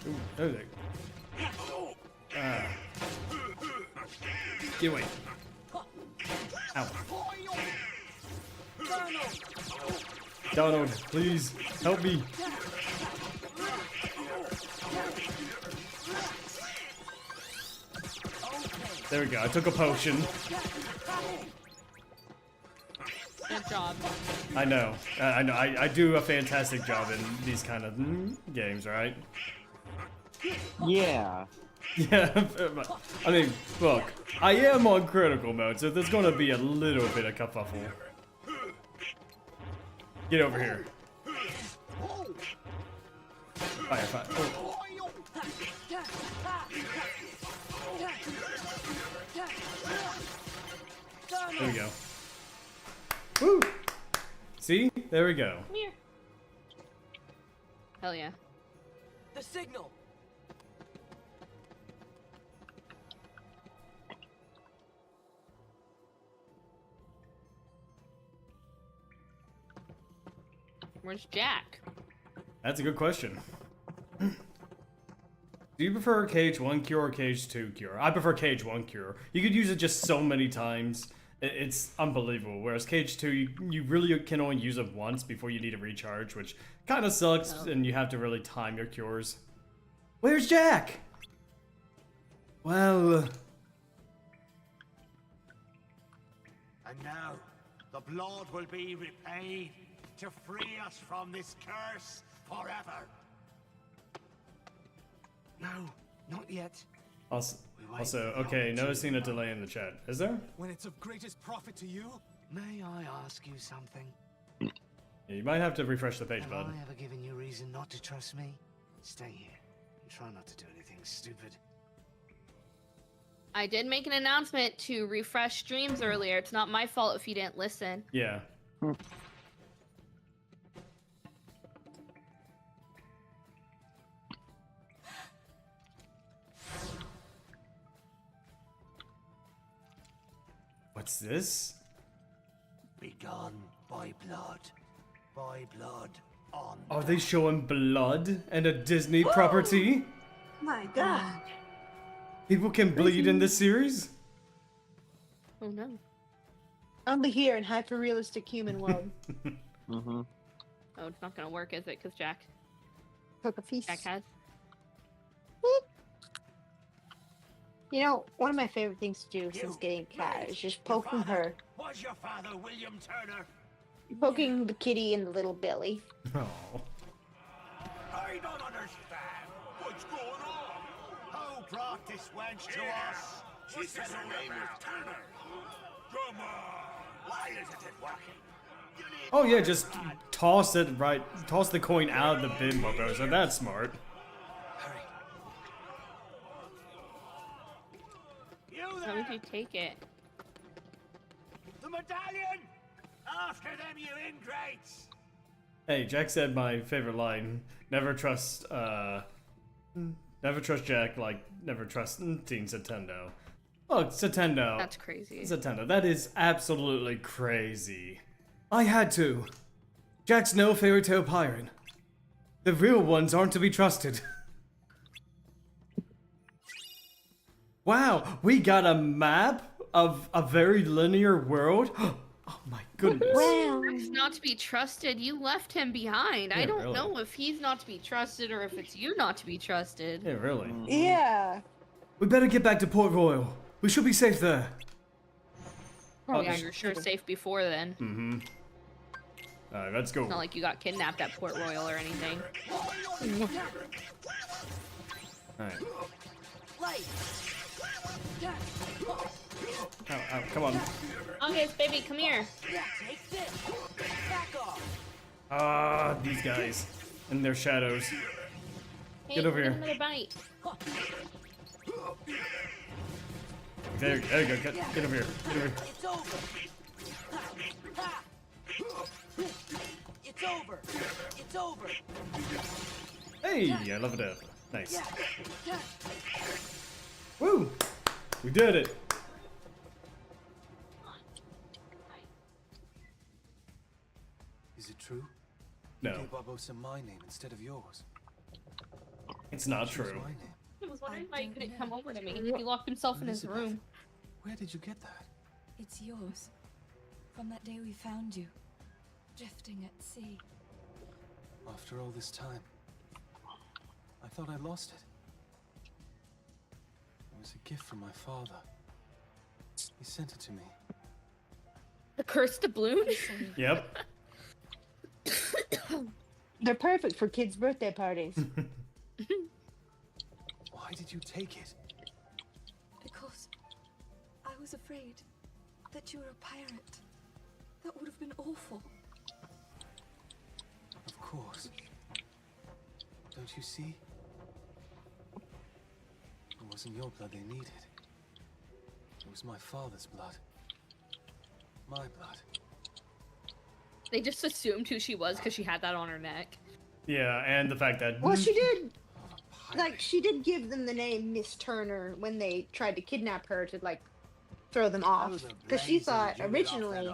Ooh, there. Get away. Ow. Donald, please, help me. There we go, I took a potion. Good job. I know, I do a fantastic job in these kind of games, right? Yeah. Yeah, I mean, look, I am on critical mode, so there's gonna be a little bit of kerfuffle. Get over here. Fire, fire. Oh. There we go. Woo! See? There we go. Come here. Hell yeah. The signal. Where's Jack? That's a good question. Do you prefer Cage 1 Cure or Cage 2 Cure? I prefer Cage 1 Cure. You could use it just so many times. It's unbelievable. Whereas Cage 2, you really can only use it once before you need a recharge, which kind of sucks, and you have to really time your cures. Where's Jack? Well... And now, the blood will be repaid to free us from this curse forever. No, not yet. Also, okay, noticing a delay in the chat. Is there? When it's of greatest profit to you? May I ask you something? Yeah, you might have to refresh the page, Have bud. I ever given you reason not to trust me? Stay here and try not to do anything stupid. I did make an announcement to refresh streams earlier. It's not my fault if you didn't listen. Yeah. What's this? Begun by blood. By blood on. Are they showing blood and a Disney property? My God. People can bleed in this series? Oh no. Only here in hyper-realistic human world. Mm-hmm. Oh, it's not gonna work, is it? Because Jack Cook a feast. has. You know, one of my favorite things to do since getting a cat is just poking her. Was your father William Turner? Poking the kitty in the little belly. Oh. I don't understand. What's going on? Who brought this wench to us? She said her name was Turner. Come on. Why isn't it working? You need Oh yeah, just toss it right. Toss the coin out of the bin, Moto. So that's smart. hurry. you take it? The medallion! After them, you ingrates! Hey, Jack said my favorite line. Never trust Jack like never trust Teen Satendo. Look, Satendo. That's crazy. Satendo, that is absolutely crazy. I had to. Jack's no fairy tale pirate. The real ones aren't to be trusted. Wow, we got a map of a very linear world? Oh my goodness. He's not to be trusted. You left him behind. I don't know if he's not to be trusted or if it's you not to be trusted. Yeah, really. Yeah. We better get back to Port Royal. We should be safe there. Oh, yeah, you're sure safe before then. Mm-hmm. Alright, let's go. It's not like you got kidnapped at Port Royal or anything. Alright. Oh, come on. August, baby, come here. Ah, these guys. And their shadows. Hey, Get over give here. him another bite. There you go. Get over here. Get over here. It's over. It's over. It's over. Hey, I love it up. Nice. Woo! We did it. Is it true? No, You gave Barbosa my name instead of yours. it's not Choose true. my name. I was wondering why he don't couldn't know. come over to me. He locked himself in his Elizabeth, room. Where did you get that? It's yours. From that day we found you, drifting at sea. After all this time, I thought I lost it. It was a gift from my father. He sent it to me. The cursed doubloon? Yep. They're perfect for kids' birthday parties. Why did you take it? Because I was afraid that you were a pirate. That would have been awful. Of course. Don't you see? It wasn't your blood they needed. It was my father's blood. My blood. They just assumed who she was because she had that on her neck. Yeah, and the fact that Well, she did. Of a pirate. Like, she did give them the name Miss Turner when they tried to kidnap her to, like, throw them off. Because she thought originally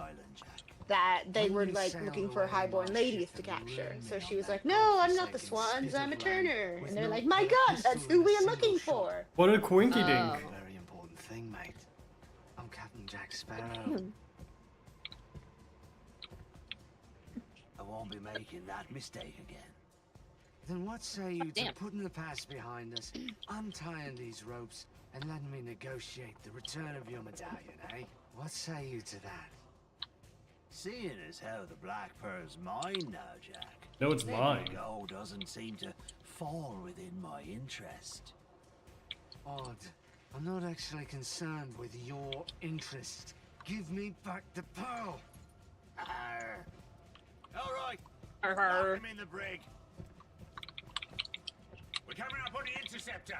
that they were, like, looking for highborn ladies to capture. So she was like, no, I'm not the Swans, I'm a Turner. And they're like, my god, that's who we are looking for. what a quinky dink. Oh. Very important thing, mate. I'm Captain Jack Sparrow. I won't be making that mistake again. Then what say you to damn. putting the past behind us, untying these ropes, and letting me negotiate the return of your medallion, eh? What say you to that? Seeing as how the Black Pearl's mine now, Jack. No, it's letting mine. it go doesn't seem to fall within my interest. Odd. I'm not actually concerned with your interest. Give me back the pearl. Arr. All right. Arr. Lock him in the brig. We're coming up on the interceptor.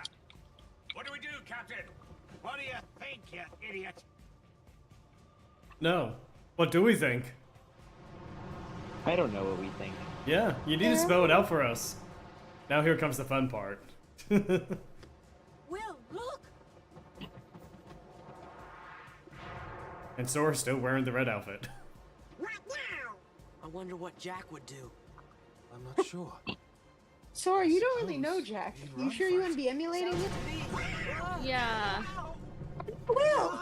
What do we do, Captain? What do you think, you idiot? No. What do we think? I don't know what we think. Yeah, you need to spell it out for us. Now here comes the fun part. Will, look! And Sora's still wearing the red outfit. I wonder what Jack would do. I'm not sure. Sora, you don't really know Jack. He'd You run sure for you it. wouldn't be emulating it? Yeah. Will!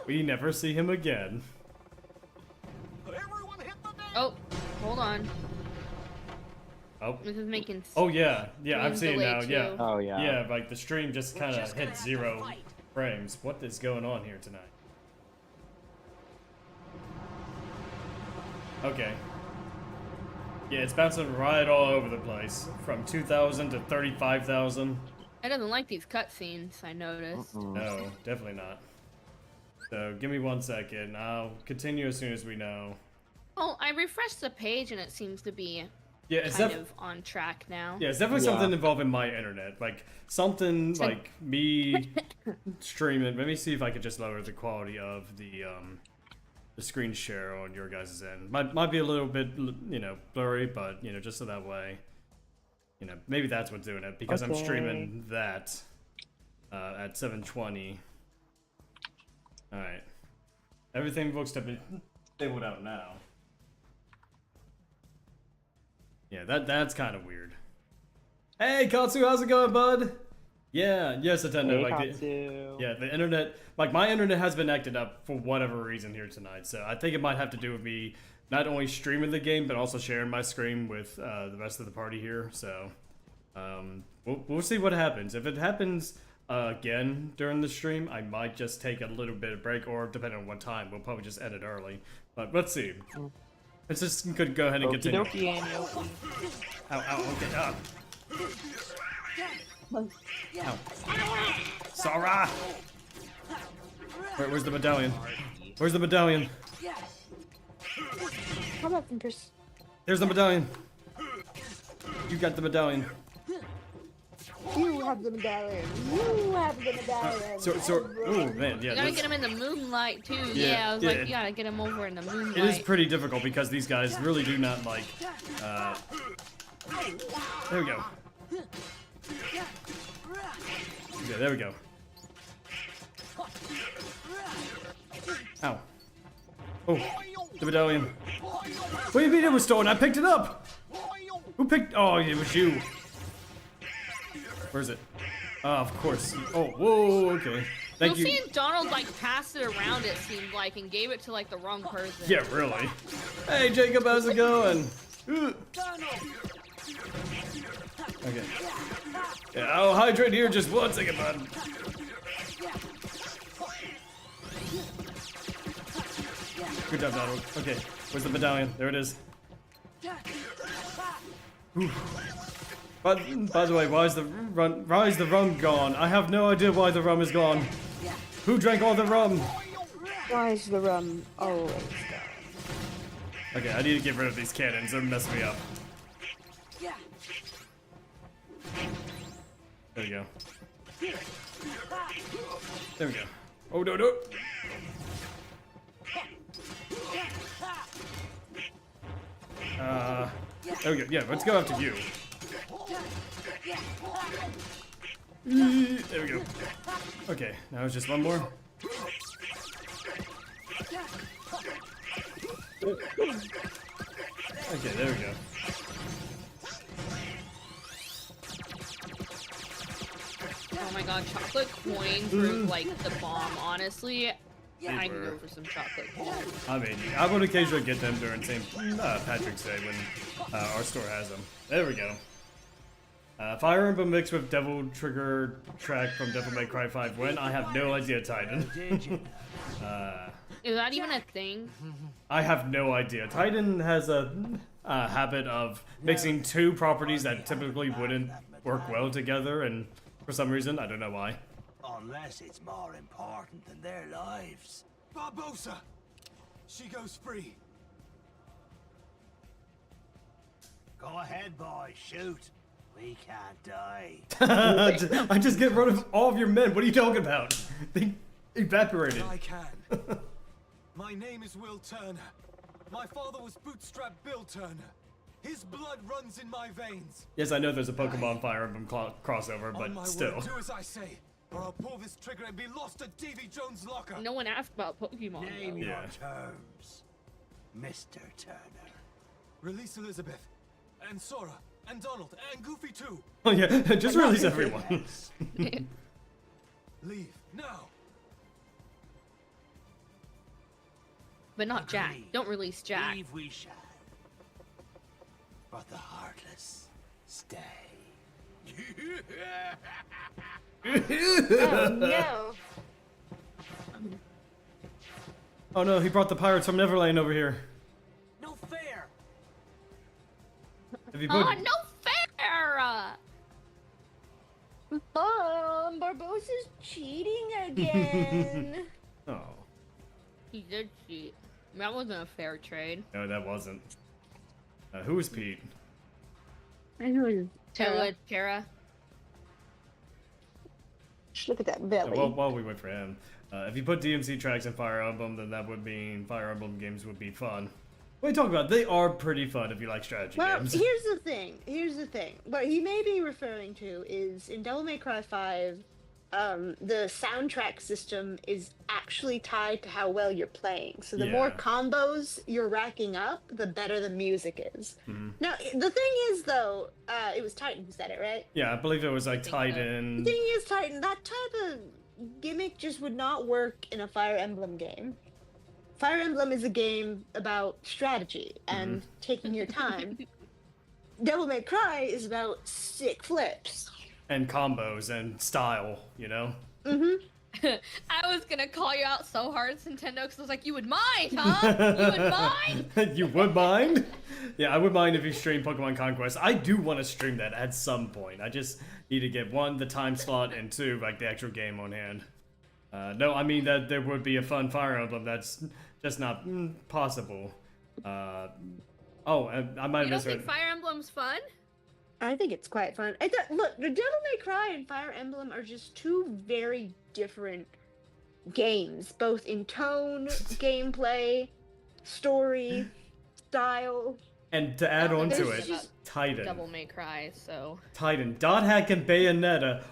We never see him again. Oh, hold on. Oh. This is making. Oh yeah, I'm stream seeing now. delay, Yeah. too. Oh yeah. Yeah, like the stream just kind of hit 0 frames. What is going on here tonight? Okay. Yeah, it's bouncing right all over the place. From 2,000 to 35,000. I doesn't like these cutscenes, I noticed. No, definitely not. So, give me 1 second. I'll continue as soon as we know. Oh, I refreshed the page and it seems to be Yeah, it's kind of on track now. Yeah, it's definitely something involving my internet. Like, something like me streaming. Let me see if I could just lower the quality of the screen share on your guys' end. Might be a little bit, you know, blurry, but, you know, just so that way, you know, maybe that's what's doing it. Because I'm streaming that at 720. Alright. Everything looks to be stabled out now. Yeah, that's kind of weird. Hey, Katsu, how's it going, bud? Yeah, yes, Nintendo. Hey, like, the internet, like my internet has been acting up for whatever reason here tonight. So I think it might have to do with me not only streaming the game but also sharing my screen with the rest of the party here. So we'll see what happens. If it happens again during the stream, I might just take a little bit of break, or depending on what time, we'll probably just end it early. But let's see. Let's just go ahead and continue. Okie Ow, okay, Ow. Sora! Where's the medallion? Where's the medallion? How about them, Chris? There's the medallion. You got the medallion. You have the medallion. You have the medallion. Oh man, yeah. You gotta get him in the moonlight too. Yeah, I was like, you gotta get him over in the moonlight. It is pretty difficult because these guys really do not like. There we go. Okay, there we go. Ow. Oh, the medallion. What do you mean it was stolen? I picked it up. Who picked? Oh, it was you. Where is it? Of course. Oh, whoa, okay. Thank you. Lucy and Donald like passed it around, it seemed like, and gave it to like the wrong person. Yeah, really. Hey, Jacob, how's it going? Okay. Yeah, I'll hydrate here just 1 second, bud. Good job, Donald. Okay, where's the medallion? There it is. Whew. By the way, why is the rum gone? I have no idea why the rum is gone. Who drank all the rum? Why is the rum always gone? Okay, I need to get rid of these cannons. They're messing me up. There we go. There we go. Oh, no. There we go. Yeah, let's go after you. There we go. Okay, now it's just one more. Okay, there we go. Oh my god, chocolate coins were like the bomb, honestly. I can go for some chocolate coins. I mean, I would occasionally get them during St. Patrick's Day when our store has them. There we go. Fire Emblem mixed with Devil Trigger track from Devil May Cry 5 when? I have no idea, Titan. Is that even a thing? I have no idea. Titan has a habit of mixing two properties that typically wouldn't work well together, and for some reason, I don't know why. Unless it's more important than their lives. Barbosa! She goes free. Go ahead, boy, shoot. We can't die. I just get rid of all of your men. What are you talking about? They evaporated. I can. My name is Will Turner. My father was Bootstrap Bill Turner. His blood runs in my veins. Yes, I know there's a Pokemon Fire Emblem crossover, On my but still. word, do as I say, or I'll pull this trigger and be lost at Davy Jones' locker. No one asked about Pokemon. Name though. your terms, Mr. Turner. Release Elizabeth, and Sora, and Donald, and Goofy too. Oh yeah, just release everyone. Leave now. But not Jack. Agreed. Don't release Jack. Leave we shall. But the heartless stay. Oh no. Oh no, he brought the pirates from Neverland over here. No fair. If you Oh, put, no fair! Barbosa's cheating again. oh, He did cheat. That wasn't a fair trade. no, that wasn't. Who is Pete? I know it's Tara. Tara. Look at that belly. While we wait for him, if you put DMC tracks in Fire Emblem, then that would mean Fire Emblem games would be fun. What are you talking about? They are pretty fun if you like strategy games. Here's the thing. What he may be referring to is in Devil May Cry 5, the soundtrack system is actually tied to how well you're playing. So the more combos you're racking up, the better the music is. Now, the thing is, though, it was Titan who said it, right? Yeah, I believe it was like Titan. The thing is, Titan, that type of gimmick just would not work in a Fire Emblem game. Fire Emblem is a game about strategy and taking your time. Devil May Cry is about sick flips. And combos and style, you know? I was gonna call you out so hard, Nintendo, because I was like, you would mind, huh? You would mind? You would mind? Yeah, I would mind if you stream Pokemon Conquest. I do want to stream that at some point. I just need to get, 1, the time slot, and 2, like, the actual game on hand. No, I mean that there would be a fun Fire Emblem. That's just not possible. I might have You don't misread. think Fire Emblem's fun? I think it's quite fun. Look, the Devil May Cry and Fire Emblem are just two very different games, both in tone, gameplay, story, style. And to add on to There's it, just- Titan. Devil May Cry, so... Titan. Dot hack and Bayonetta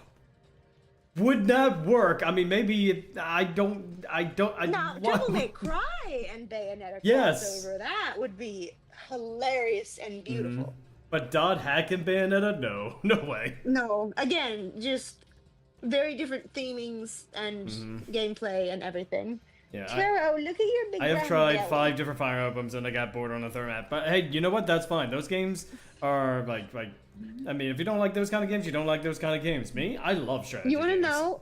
would not work. I mean, maybe Now, Devil May Cry and Bayonetta Yes. crossover, that would be hilarious and beautiful. But Dot hack and Bayonetta, no, no way. No, again, just very different themings and gameplay and everything. Yeah, Taro, look at your big I have round tried belly. 5 different Fire Emblems and I got bored on the third map. But hey, you know what? That's fine. Those games are like, I mean, if you don't like those kind of games, you don't like those kind of games. Me, I love strategy You want to games. know?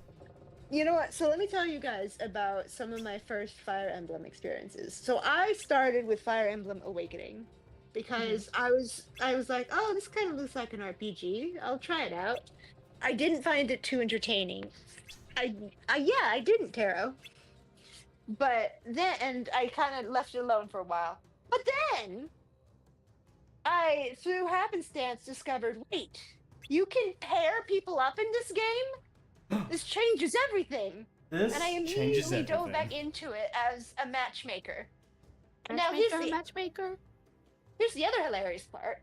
You know what? So let me tell you guys about some of my first Fire Emblem experiences. So I started with Fire Emblem Awakening because I was like, oh, this kind of looks like an RPG. I'll try it out. I didn't find it too entertaining. I didn't, Taro. But then, and I kind of left it alone for a while. But then, I, through happenstance, discovered, wait, you can pair people up in this game? This changes everything. This And I changes immediately dove everything. back into it as a matchmaker. Now, here's Matchmaker? the other hilarious part.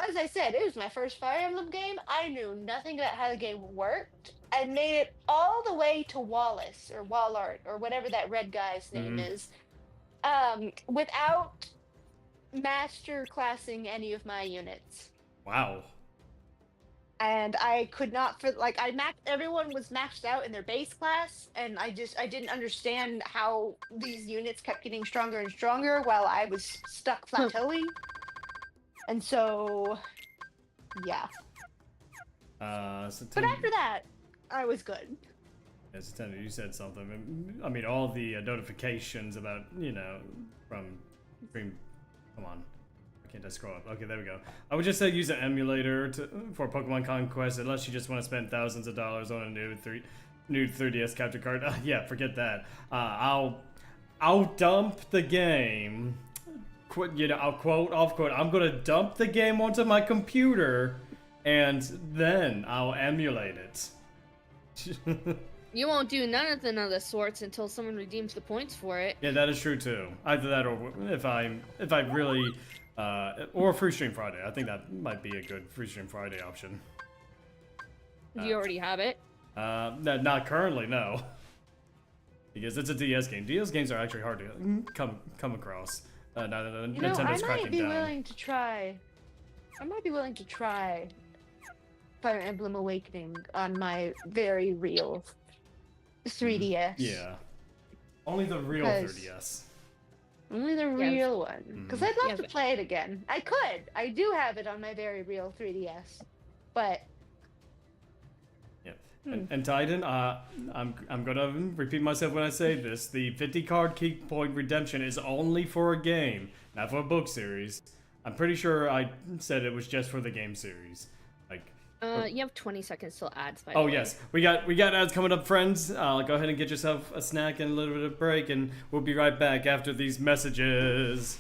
As I said, it was my first Fire Emblem game. I knew nothing about how the game worked. I made it all the way to Wallace, or Wallart, or whatever that red guy's name is, without master classing any of my units. Wow. And I could not, everyone was maxed out in their base class, and I didn't understand how these units kept getting stronger and stronger while I was stuck plateauing. And so, yeah. So But after that, I was good. Yes, Tender, you said something. I mean, all the notifications about, you know, from Dream. Come on. Can't I scroll up? Okay, there we go. I would just say use an emulator for Pokemon Conquest unless you just want to spend thousands of dollars on a new 3DS capture card. Yeah, forget that. I'll dump the game. I'll quote off quote. I'm gonna dump the game onto my computer, and then I'll emulate it. You won't do none of the sorts until someone redeems the points for it. Yeah, that is true too. Either that, or if I really. Or Free Stream Friday. I think that might be a good Free Stream Friday option. Do you already have it? Not currently, no. Because it's a DS game. DS games are actually hard to come across. Nintendo's cracking down. I might be willing to try Fire Emblem Awakening on my very real 3DS. Yeah. Only the real 3DS. Only the real one. Because I'd love Yeah, to but- play it again. I could. I do have it on my very real 3DS. But Yeah. And Titan, I'm gonna repeat myself when I say this. The 50 card key point redemption is only for a game, not for a book series. I'm pretty sure I said it was just for the game series. Like. You have 20 seconds till ads. By the Oh way. yes, we got ads coming up, friends. Go ahead and get yourself a snack and a little bit of break, and we'll be right back after these messages.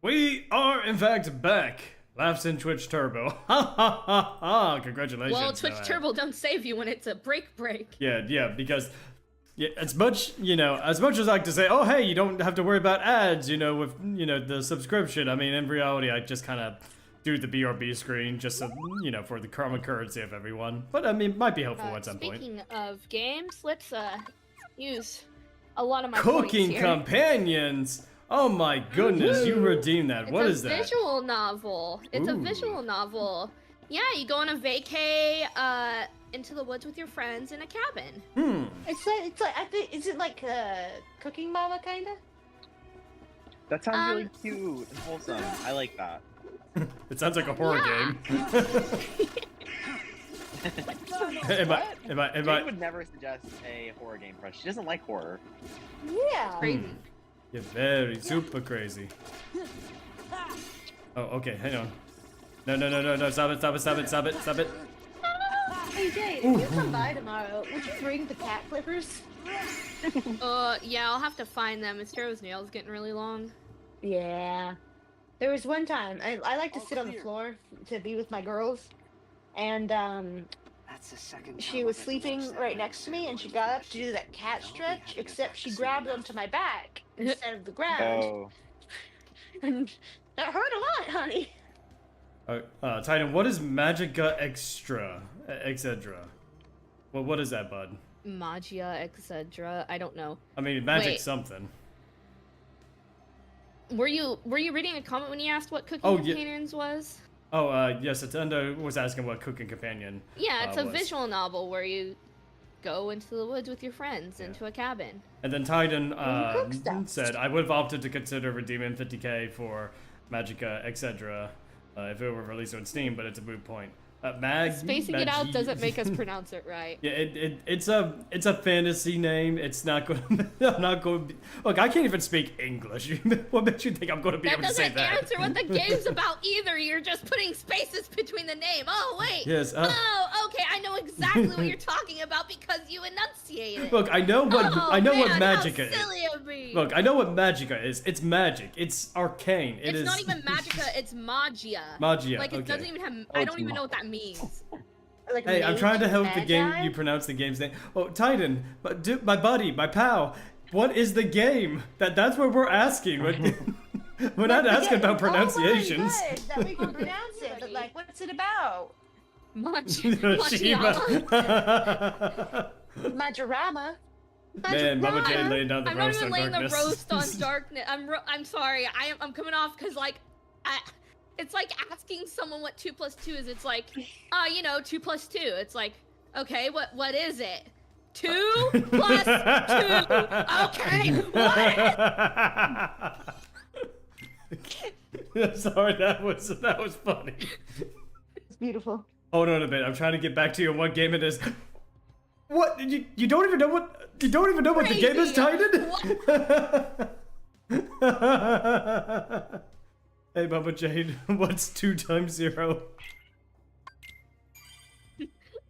We are, in fact, back. Laughs in Twitch Turbo. Ha ha ha ha. Congratulations. Well, Twitch Turbo don't save you when it's a break. Yeah, because as much as I like to say, oh hey, you don't have to worry about ads, with the subscription. I mean, in reality, I just kind of do the BRB screen just so, for the common currency of everyone. But I mean, it might be helpful at some point. Speaking of games, let's use a lot of my Cooking points here. Companions. Oh my goodness, you redeemed that. What is that? It's a visual novel. It's a visual novel. Yeah, you go on a vacay into the woods with your friends in a cabin. It's like I think is it like Cooking Mama kinda? That sounds really cute and wholesome. I like that. It sounds like a horror game. Jane would never suggest a horror game for us. She doesn't like horror. Yeah. Crazy. You're very super crazy. Oh, okay, hang on. No, stop it. Hey Jade, if you come by tomorrow, would you bring the cat clippers? Yeah, I'll have to find them. Mistero's nails getting really long. Yeah. There was one time I like to sit on the floor to be with my girls, and That's the second she was sleeping right next to me, and she got up to do that cat stretch, except she grabbed onto my back instead of the ground, Oh. and that hurt a lot, honey. Titan, what is Magica Extra, etc.? Well, what is that, bud? Magia, etc. I don't know. I mean, magic Wait. something. Were you reading a comment when you asked what Cooking Oh, yeah. Companions was? Oh, yes, Atenda was asking what Cooking Companion. Yeah, it's a was. visual novel where you go into the woods with your friends into a cabin. And then Titan cook stuff. said, I would have opted to consider redeeming 50k for Magica, etc. If it were released on Steam, but it's a moot point. Spacing it out doesn't make us pronounce it right. Yeah, it's a fantasy name. It's not going. I'm not going. Look, I can't even speak English. What makes you think I'm going to be That able to say doesn't that? answer what the game's about either. You're just putting spaces between the name. Oh wait. Yes. Oh, okay. I know exactly what you're talking about because you enunciated. Look, I know what Oh, I know man, what how Magica silly is. of me. Look, I know what Magica is. It's magic. It's arcane. It's not even magica. It's magia. Magia, Like it okay. doesn't even have. I don't even know what that means. Like Hey, I'm mage trying to help the game. magi? You pronounce the game's name. Oh, Titan, but my buddy, my pal. What is the game? That's what we're asking. We're not asking about pronunciations. Oh my God, that we can pronounce it, but like, what's it about? Shiva. Majorama. Man, Mama Jane laying down the I'm not roast even on laying darkness. the roast on darkness. I'm sorry. I'm coming off because it's like asking someone what 2 + 2 is. It's like, 2 + 2. It's like, okay, what is it? 2 + 2. Okay, what? Sorry, that was funny. It's beautiful. Hold on a bit. I'm trying to get back to you on what game it is. What? You don't even know what the game is, Titan? Hey, Mama Jade, what's 2 × 0?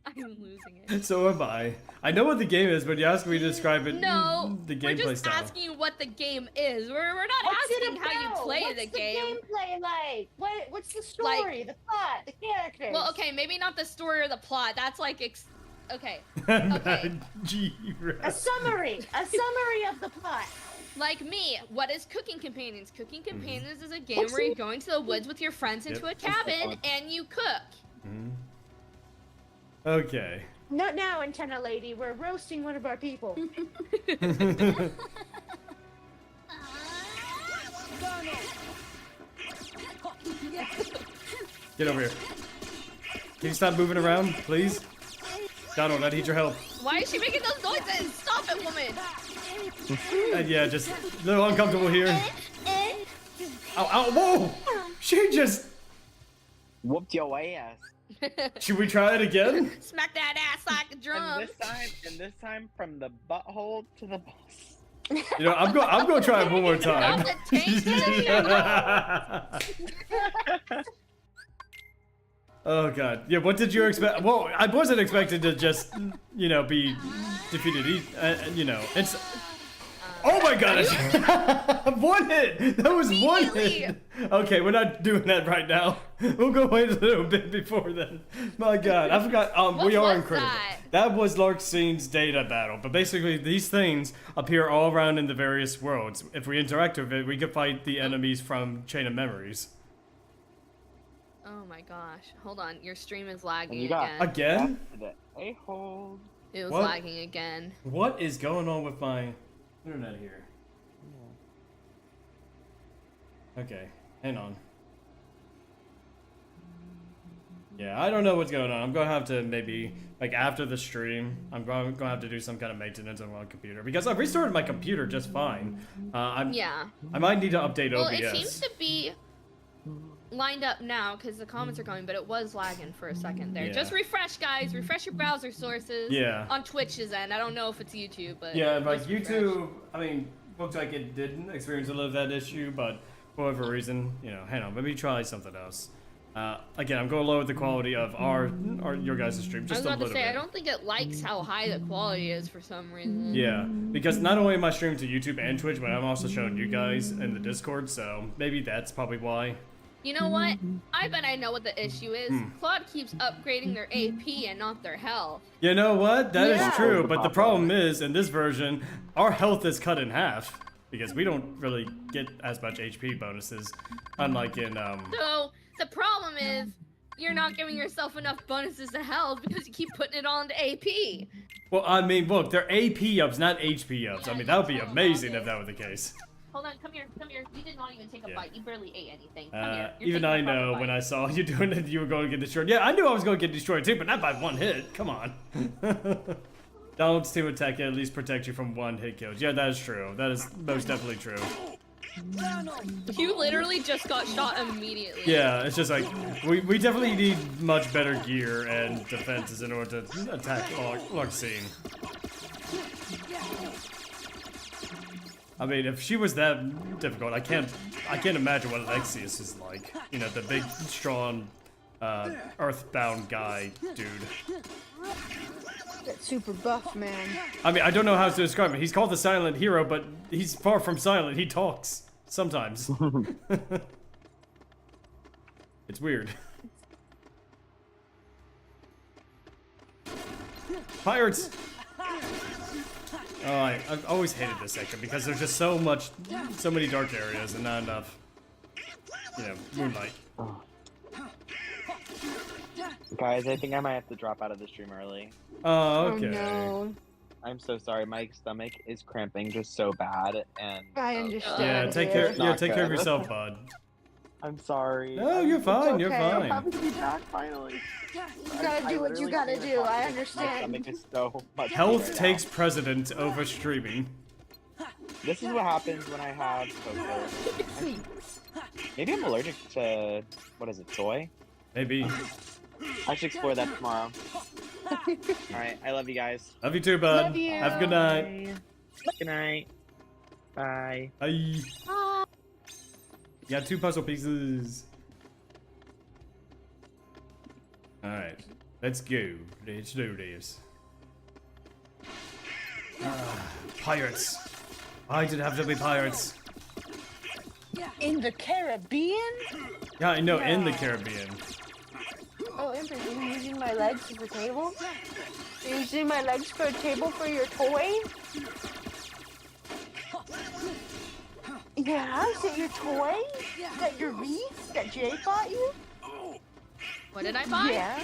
I'm losing it. So am I. I know what the game is, but you ask me to describe it. No, the we're gameplay just style. asking you what the game is. We're not What's it asking how you about? play What's the game. gameplay like? What's the story, the plot, the characters? Well, okay, maybe not the story or the plot. That's like, okay. A summary of the plot. Like me, what is Cooking Companions? Cooking Companions is a game where you go into the woods with your friends into a cabin and you cook. Okay. Not now, antenna lady. We're roasting one of our people. Get over here. Can you stop moving around, please? Donald, I need your help. Why is she making those noises? Stop it, woman! Yeah, just a little uncomfortable here. Ow, whoa! She just... Whooped your ass. Should we try it again? Smack that ass like a drum. And this time from the butthole to the balls. You know, I'm going to try it one more time. Not the taste of Oh god. Yeah, what did you expect? Well, I wasn't expecting to just, be defeated. It's Oh my god! One hit! That was one hit! Okay, we're not doing that right now. We'll go wait a little bit before then. My god, I forgot, we are incredible. That was Larxine's data battle, but basically these things appear all around in the various worlds. If we interact with it, we can fight the enemies from Chain of Memories. Oh my gosh. Hold on, your stream is lagging you got again. Again? A-hold. It was What? lagging again. What is going on with my internet here? Okay, hang on. Yeah, I don't know what's going on. I'm gonna have to maybe, like after the stream, I'm gonna have to do some kind of maintenance on my computer because I've restarted my computer just fine. I might need to update OBS. Well, it seems to be lined up now because the comments are coming, but it was lagging for a second there. Yeah. Just refresh, guys. Refresh your browser sources. Yeah. On Twitch's end. I don't know if it's YouTube, but Yeah, like just refresh. YouTube, I mean, looks like it didn't experience a little of that issue, but for whatever reason, you know, hang on, let me try something else. Again, I'm going to lower the quality of your guys' stream just a I was about little to say, bit. I don't think it likes how high the quality is for some reason. Yeah, because not only am I streaming to YouTube and Twitch, but I'm also showing you guys in the Discord, so maybe that's probably why. You know what? I bet I know what the issue is. Claude keeps upgrading their AP and not their health. You know what? That is Yeah. true, but the problem is, in this version, our health is cut in half. Because we don't really get as much HP bonuses, unlike in, So, the problem is, you're not giving yourself enough bonuses to health because you keep putting it all into AP. Well, I mean, look, they're AP ups, not HP ups. I mean, that would be amazing if that were the case. Hold on, come here. You did not even take a Yeah. bite. You barely ate anything. Come here. You're Even taking I a proper know bite. when I saw you doing it, you were going to get destroyed. Yeah, I knew I was going to get destroyed too, but not by one hit. Come on. Donald's team attack can at least protect you from one hit kills. Yeah, that is true. That is most definitely true. You literally just got shot immediately. Yeah, it's just like, we definitely need much better gear and defenses in order to attack Larxine. I mean, if she was that difficult, I can't imagine what Alexius is like. You know, the big, strong, earthbound guy, dude. That super buff man. I mean, I don't know how to describe it. He's called the silent hero, but he's far from silent. He talks sometimes. It's weird. Pirates! Oh, I've always hated this section because there's just so many dark areas and not enough, you know, moonlight. Guys, I think I might have to drop out of the stream early. Oh, okay. Oh no. I'm so sorry. My stomach is cramping just so bad, and I understand. Yeah, take care. Yeah, take care of yourself, bud. I'm sorry. No, you're fine. You're okay. I'm fine. happy to be back finally. You gotta do what you gotta do. I My understand. stomach is so much Health right takes now. precedence over streaming. This is what happens when I have cocoa. Maybe I'm allergic to, what is it, soy? Maybe. I should explore that tomorrow. Alright, I love you guys. Love you too, bud. Love you. Have a good night. Good night. Bye. Bye. You got 2 puzzle pieces. Alright. Let's go. Let's do this. Pirates. Why did it have to be pirates? In the Caribbean? Yeah, I know, in the Caribbean. Oh, Empress, are you using my legs as a table? Are you using my legs for a table for your toy? Yeah, is it your toy? Is that your wreath that Jay bought you? What did I buy? Yeah.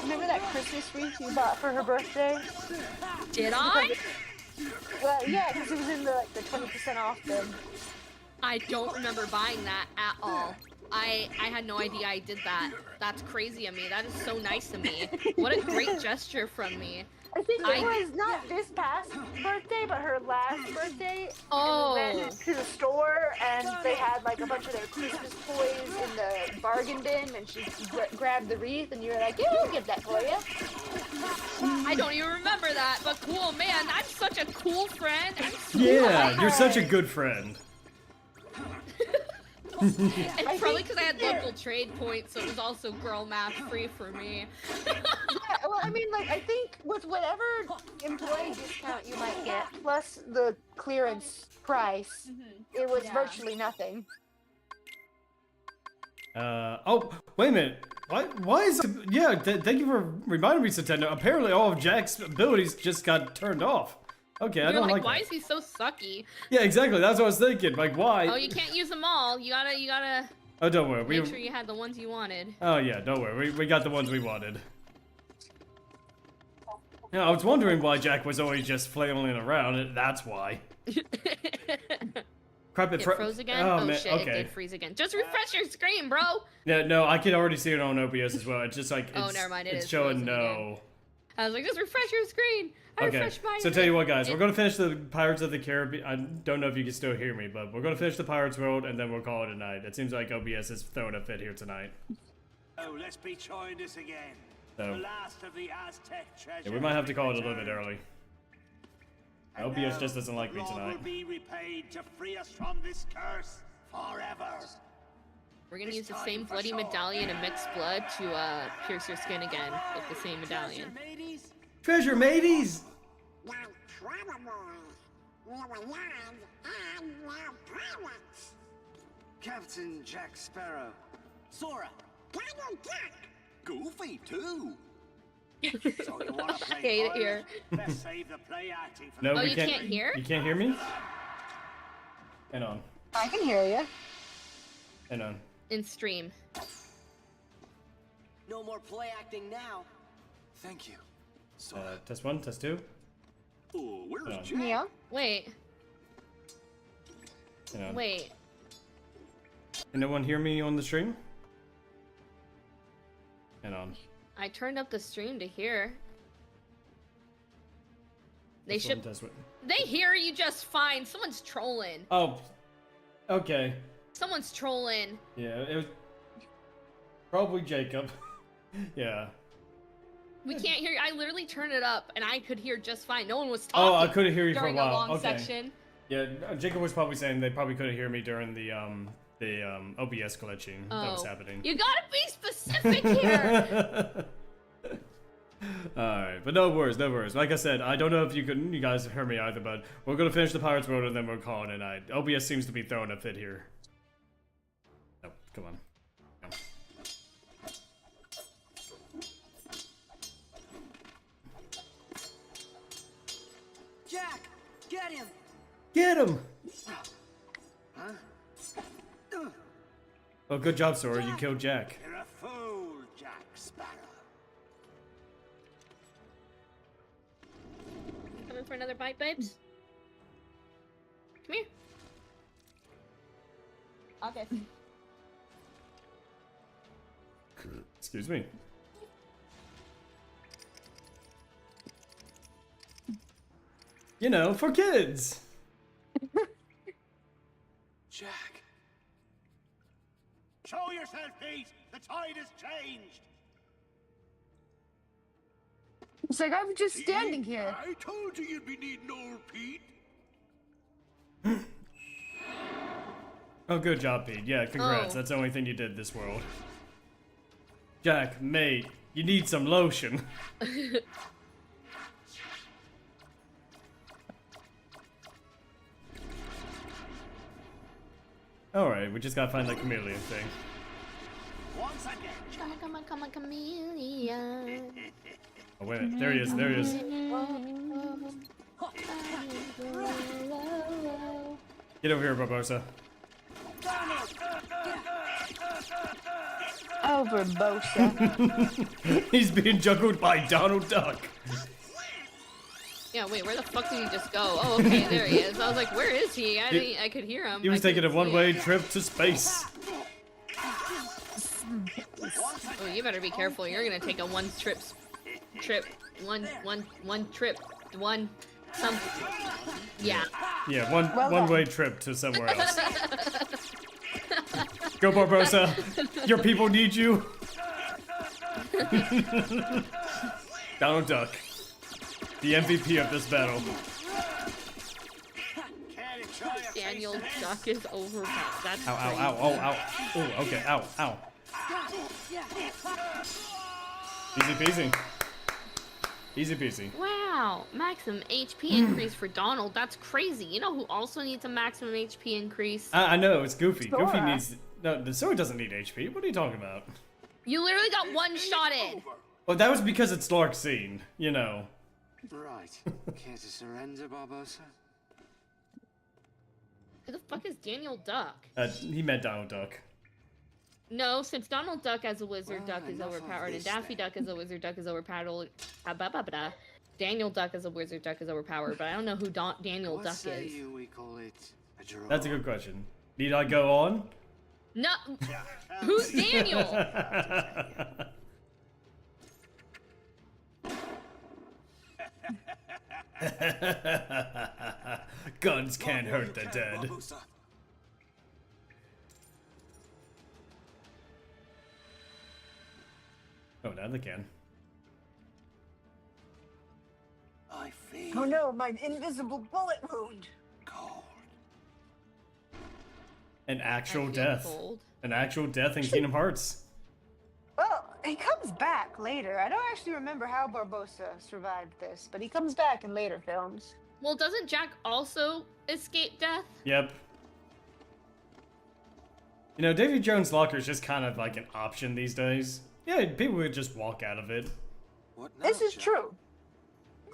Remember that Christmas wreath you bought for her birthday? Did I? Well, yeah, because it was in the 20% off thing. I don't remember buying that at all. I had no idea I did that. That's crazy of me. That is so nice of me. What a great gesture from me. I think it was not this past birthday, but her last birthday. Oh. And we went to the store, and they had like a bunch of their Christmas toys in the bargain bin, and she grabbed the wreath, and you were like, yeah, I'll get that for you. I don't even remember that, but cool, man. I'm such a cool friend. I'm so Yeah, you're such a good friend. And probably because I had local trade points, so it was also girl math free for me. Well, I mean, like, I think with whatever employee discount you might get, plus the clearance price, it was virtually nothing. Oh, wait a minute. Why is it? Yeah, thank you for reminding me, Nintendo. Apparently, all of Jack's abilities just got turned off. Okay, I You're don't like why that. is he so sucky? Yeah, exactly. That's what I was thinking. Like, why? Oh, you can't use them all. You gotta Oh, don't worry. make sure you had the ones you wanted. Oh yeah, don't worry. We got the ones we wanted. Yeah, I was wondering why Jack was always just flailing around. That's why. Crap! It froze again? Oh, man, shit, okay. it did freeze again. Just refresh your screen, bro! Yeah, no, I can already see it on OBS as well. It's just like Oh, never mind, it it's is showing frozen no. again. I was like, just refresh your screen! I Okay, refreshed mine. so tell you what, guys, we're gonna finish the Pirates of the Caribbean. I don't know if you can still hear me, but we're gonna finish the Pirates World and then we'll call it a night. It seems like OBS is throwing a fit here tonight. Oh, let's be trying this again. So, The last of the Aztec treasure. yeah, we might have to call it a little bit early. And OBS now, just doesn't like me blood tonight. will be repaid to free us from this curse forever. We're gonna use the same bloody medallion and mixed blood to pierce your skin again with the same medallion. Treasure mateys! Not probably. We were young and now pirates. Captain Jack Sparrow. Sora. Donald Duck. Goofy, too. So you wanna play Hate it pirate? here. Let's save the play acting for No, Oh, we you can't. can't hear? You can't hear me? Hang on. I can hear you. Hang on. In stream. No more play acting now. Thank you. Test 1, test 2. Oh, where's Hang on. Jack? Yeah. Wait, Hang on. wait. Can no one hear me on the stream? Hang on. I turned up the stream to hear. They Test one, should. test one. They hear you just fine. Someone's trolling. Oh, okay. Someone's trolling. Yeah, it was probably Jacob. Yeah. We can't hear you. I literally turned it up and I could hear just fine. No one was talking. Oh, I couldn't hear you for a during while. long Okay. section. Yeah, Jacob was probably saying they probably couldn't hear me during the OBS glitching that was happening. You gotta be specific here. Alright, but no worries, no worries. Like I said, I don't know if you guys heard me either, but we're gonna finish the Pirates World and then we're calling it a night. OBS seems to be throwing a fit here. Oh, come on. Come. Jack, get him. Get him! Huh? Oh, good job, Sora. You killed Jack. You're a fool, Jack Sparrow. Coming for another bite, babes? Come here. Okay. Excuse me. You know, for kids. Jack. Show yourself, Pete. The tide has changed. It's like I'm just standing here. I told you you'd be needing old Pete. Oh, good job, Pete. Yeah, congrats. Oh. That's the only thing you did this world. Jack, mate, you need some lotion. Alright, we just gotta find that chameleon thing. Once again, Jack. Come on, chameleon. Oh, wait a minute. There he is, there he is. Get over here, Barbosa. Oh, Verbosa. He's being juggled by Donald Duck. Yeah, wait, where the fuck did he just go? Oh, okay, there he is. I was like, where is he? I could hear him. He was I couldn't taking a see one-way him. trip to space. Oh, you better be careful. You're gonna take a one trip, some. Yeah. Yeah, Well one-way trip to somewhere else. Go, Barbosa. Your people need you. Donald Duck, the MVP of this battle. Can't enjoy your Daniel face to Duck is over. That's Ow, ow, crazy. ow, oh, ow. Oh, okay, ow, ow. Easy peasy. Easy peasy. Wow, maximum HP increase for Donald. That's crazy. You know who also needs a maximum HP increase? I know, it's Goofy. Goofy Sora. needs... No, the Sora doesn't need HP. What are you talking about? You literally got one shot in. Well, that was because it's Lark's scene, you know. Right. Care to surrender, Barbosa? Who the fuck is Daniel Duck? He meant Donald Duck. No, since Donald Duck as a wizard Well, duck is enough of overpowered, and this, Daffy then. Duck as a wizard duck is overpowered. Daniel Duck as a wizard duck is overpowered, but I don't know who Daniel What Duck say is. you we call it a draw? That's a good question. Need I go on? No, who's Daniel? Guns can't hurt the dead. Barbosa. Oh, now they can. I feel Oh no, my invisible bullet wound. cold. An actual I feel death. cold. An actual death in Kingdom Hearts. Well, he comes back later. I don't actually remember how Barbosa survived this, but he comes back in later films. Well, doesn't Jack also escape death? Yep. You know, Davy Jones' locker is just kind of like an option these days. Yeah, people would just walk out of it. What now, This is Jack? true.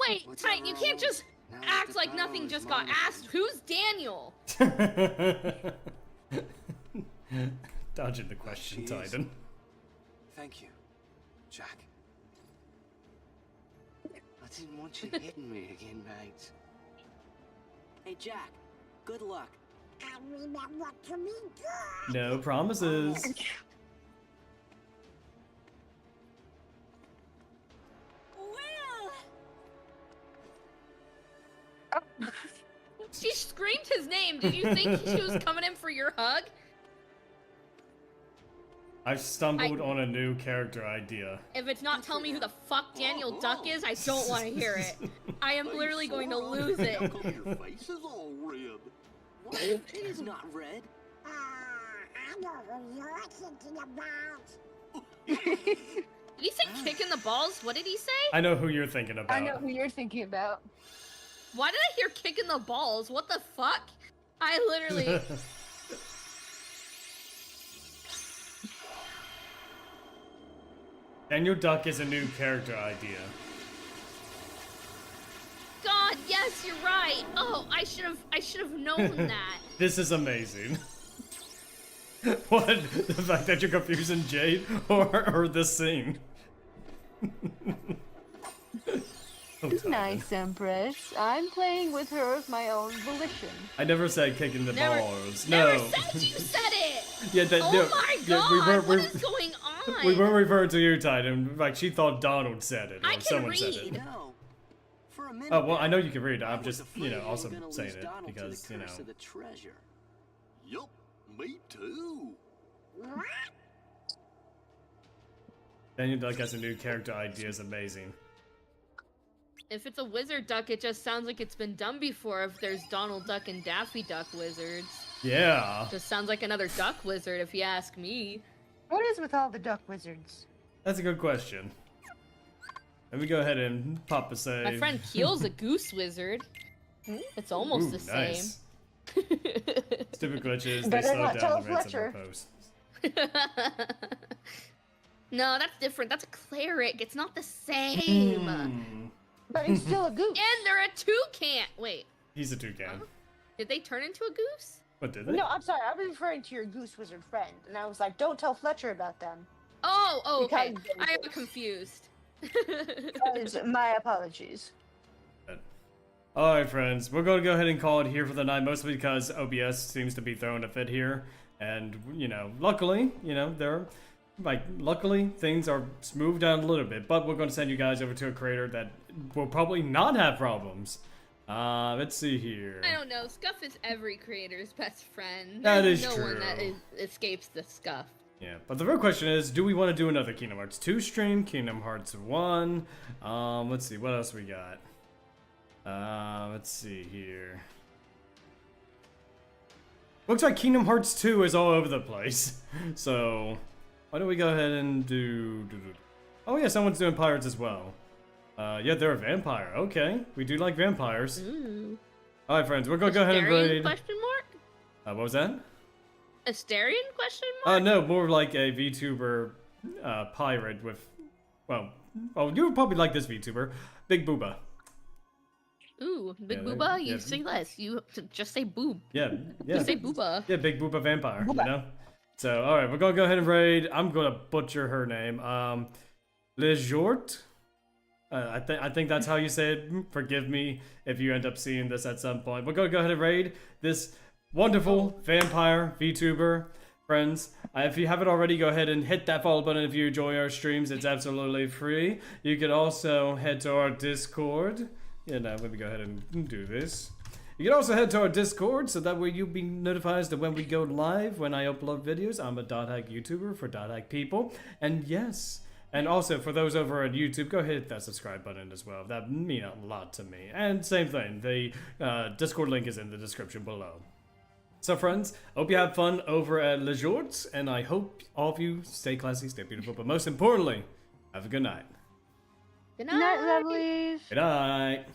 Wait, What's Titan, you our can't just Now act the like nothing power just is got mine. asked. Who's Daniel? Dodging the question, She is. Titan. Thank you, Jack. I didn't want you hitting me again, mate. Hey, Jack. Good luck. I remember to be good. No promises. She screamed his name. Did you think she was coming in for your hug? I've stumbled on a new character idea. If it's not telling me who the fuck Daniel Duck is, I don't want to hear it. I am literally going to lose it. How come your face is all red? What? It is not red. I know who you're thinking about. Did he say kick in the balls? What did he say? I know who you're thinking about. I know who you're thinking about. Why did I hear kick in the balls? What the fuck? I literally... Daniel Duck is a new character idea. God, yes, you're right. Oh, I should have known that. This is amazing. What? The fact that you're confusing Jade or this scene? Oh, Titan. Nice, Empress. I'm playing with her of my own volition. I never said kicking the Never- balls. Never No. said you said it. Yeah, that, Oh no, my yeah, god, what is going on? we weren't referring to you, Titan. Like, she thought Donald said it, or I can someone said read. it. No. For a minute. Oh, well, I know there, you can read. I I'm was just, afraid you know, we were also gonna saying lose it Donald to the because, you know. curse of the treasure. Yup, me too. What? Daniel Duck has a new character idea is amazing. If it's a wizard duck, it just sounds like it's been done before. If there's Donald Duck and Daffy Duck wizards, Yeah. just sounds like another duck wizard, if you ask me. What is with all the duck wizards? That's a good question. Let me go ahead and pop a save. My friend Keel's a goose wizard. It's almost Ooh, the same. nice. Stupid glitches, they Better slow not down tell the rates of our Fletcher. posts. No, that's different. That's a cleric. It's not the same. Hmm. But he's still a goose. And they're a toucan. Wait, He's a toucan. did they turn into a goose? What did they? No, I'm sorry. I was referring to your goose wizard friend, and I was like, don't tell Fletcher about them. Oh, okay. Because- I am confused. That is my apologies. Alright, friends, we're going to go ahead and call it here for the night, mostly because OBS seems to be throwing a fit here. And, you know, luckily, you know, luckily, things are smoothed down a little bit. But we're going to send you guys over to a creator that will probably not have problems. Let's see here. I don't know. Scuff is every creator's best friend. That There's is no one that true. escapes the scuff. Yeah, but the real question is, do we want to do another Kingdom Hearts 2 stream? Kingdom Hearts 1? Let's see, what else we got? Let's see here. Looks like Kingdom Hearts 2 is all over the place. So, why don't we go ahead and do... Oh yeah, someone's doing Pirates as well. Yeah, they're a vampire. Okay, we do like vampires. Ooh. All right, friends, we're gonna go ahead and Astarian raid. question mark? What was that? Astarian question mark? No, more like a VTuber pirate with, well, you would probably like this VTuber, Big Booba. Ooh, Big Yeah, Booba? yeah. You say less. You just say boob. Yeah, yeah. Just say Booba. Yeah, Big Booba vampire, Booba. you know? So, alright, we're gonna go ahead and raid. I'm gonna butcher her name. Le Jort? I think that's how you say it. Forgive me if you end up seeing this at some point. We're gonna go ahead and raid this wonderful vampire VTuber. Friends, if you haven't already, go ahead and hit that follow button if you enjoy our streams. It's absolutely free. You can also head to our Discord. Let me go ahead and do this. You can also head to our Discord, so that way you'll be notified as to when we go live, when I upload videos. I'm a .hack YouTuber for .hack people. And yes, and also for those over on YouTube, go hit that subscribe button as well. That means a lot to me. And same thing, the Discord link is in the description below. So friends, hope you have fun over at Le Jorts, and I hope all of you stay classy, stay beautiful, but most importantly, have a good night. Good Good night, lovelies. Good night.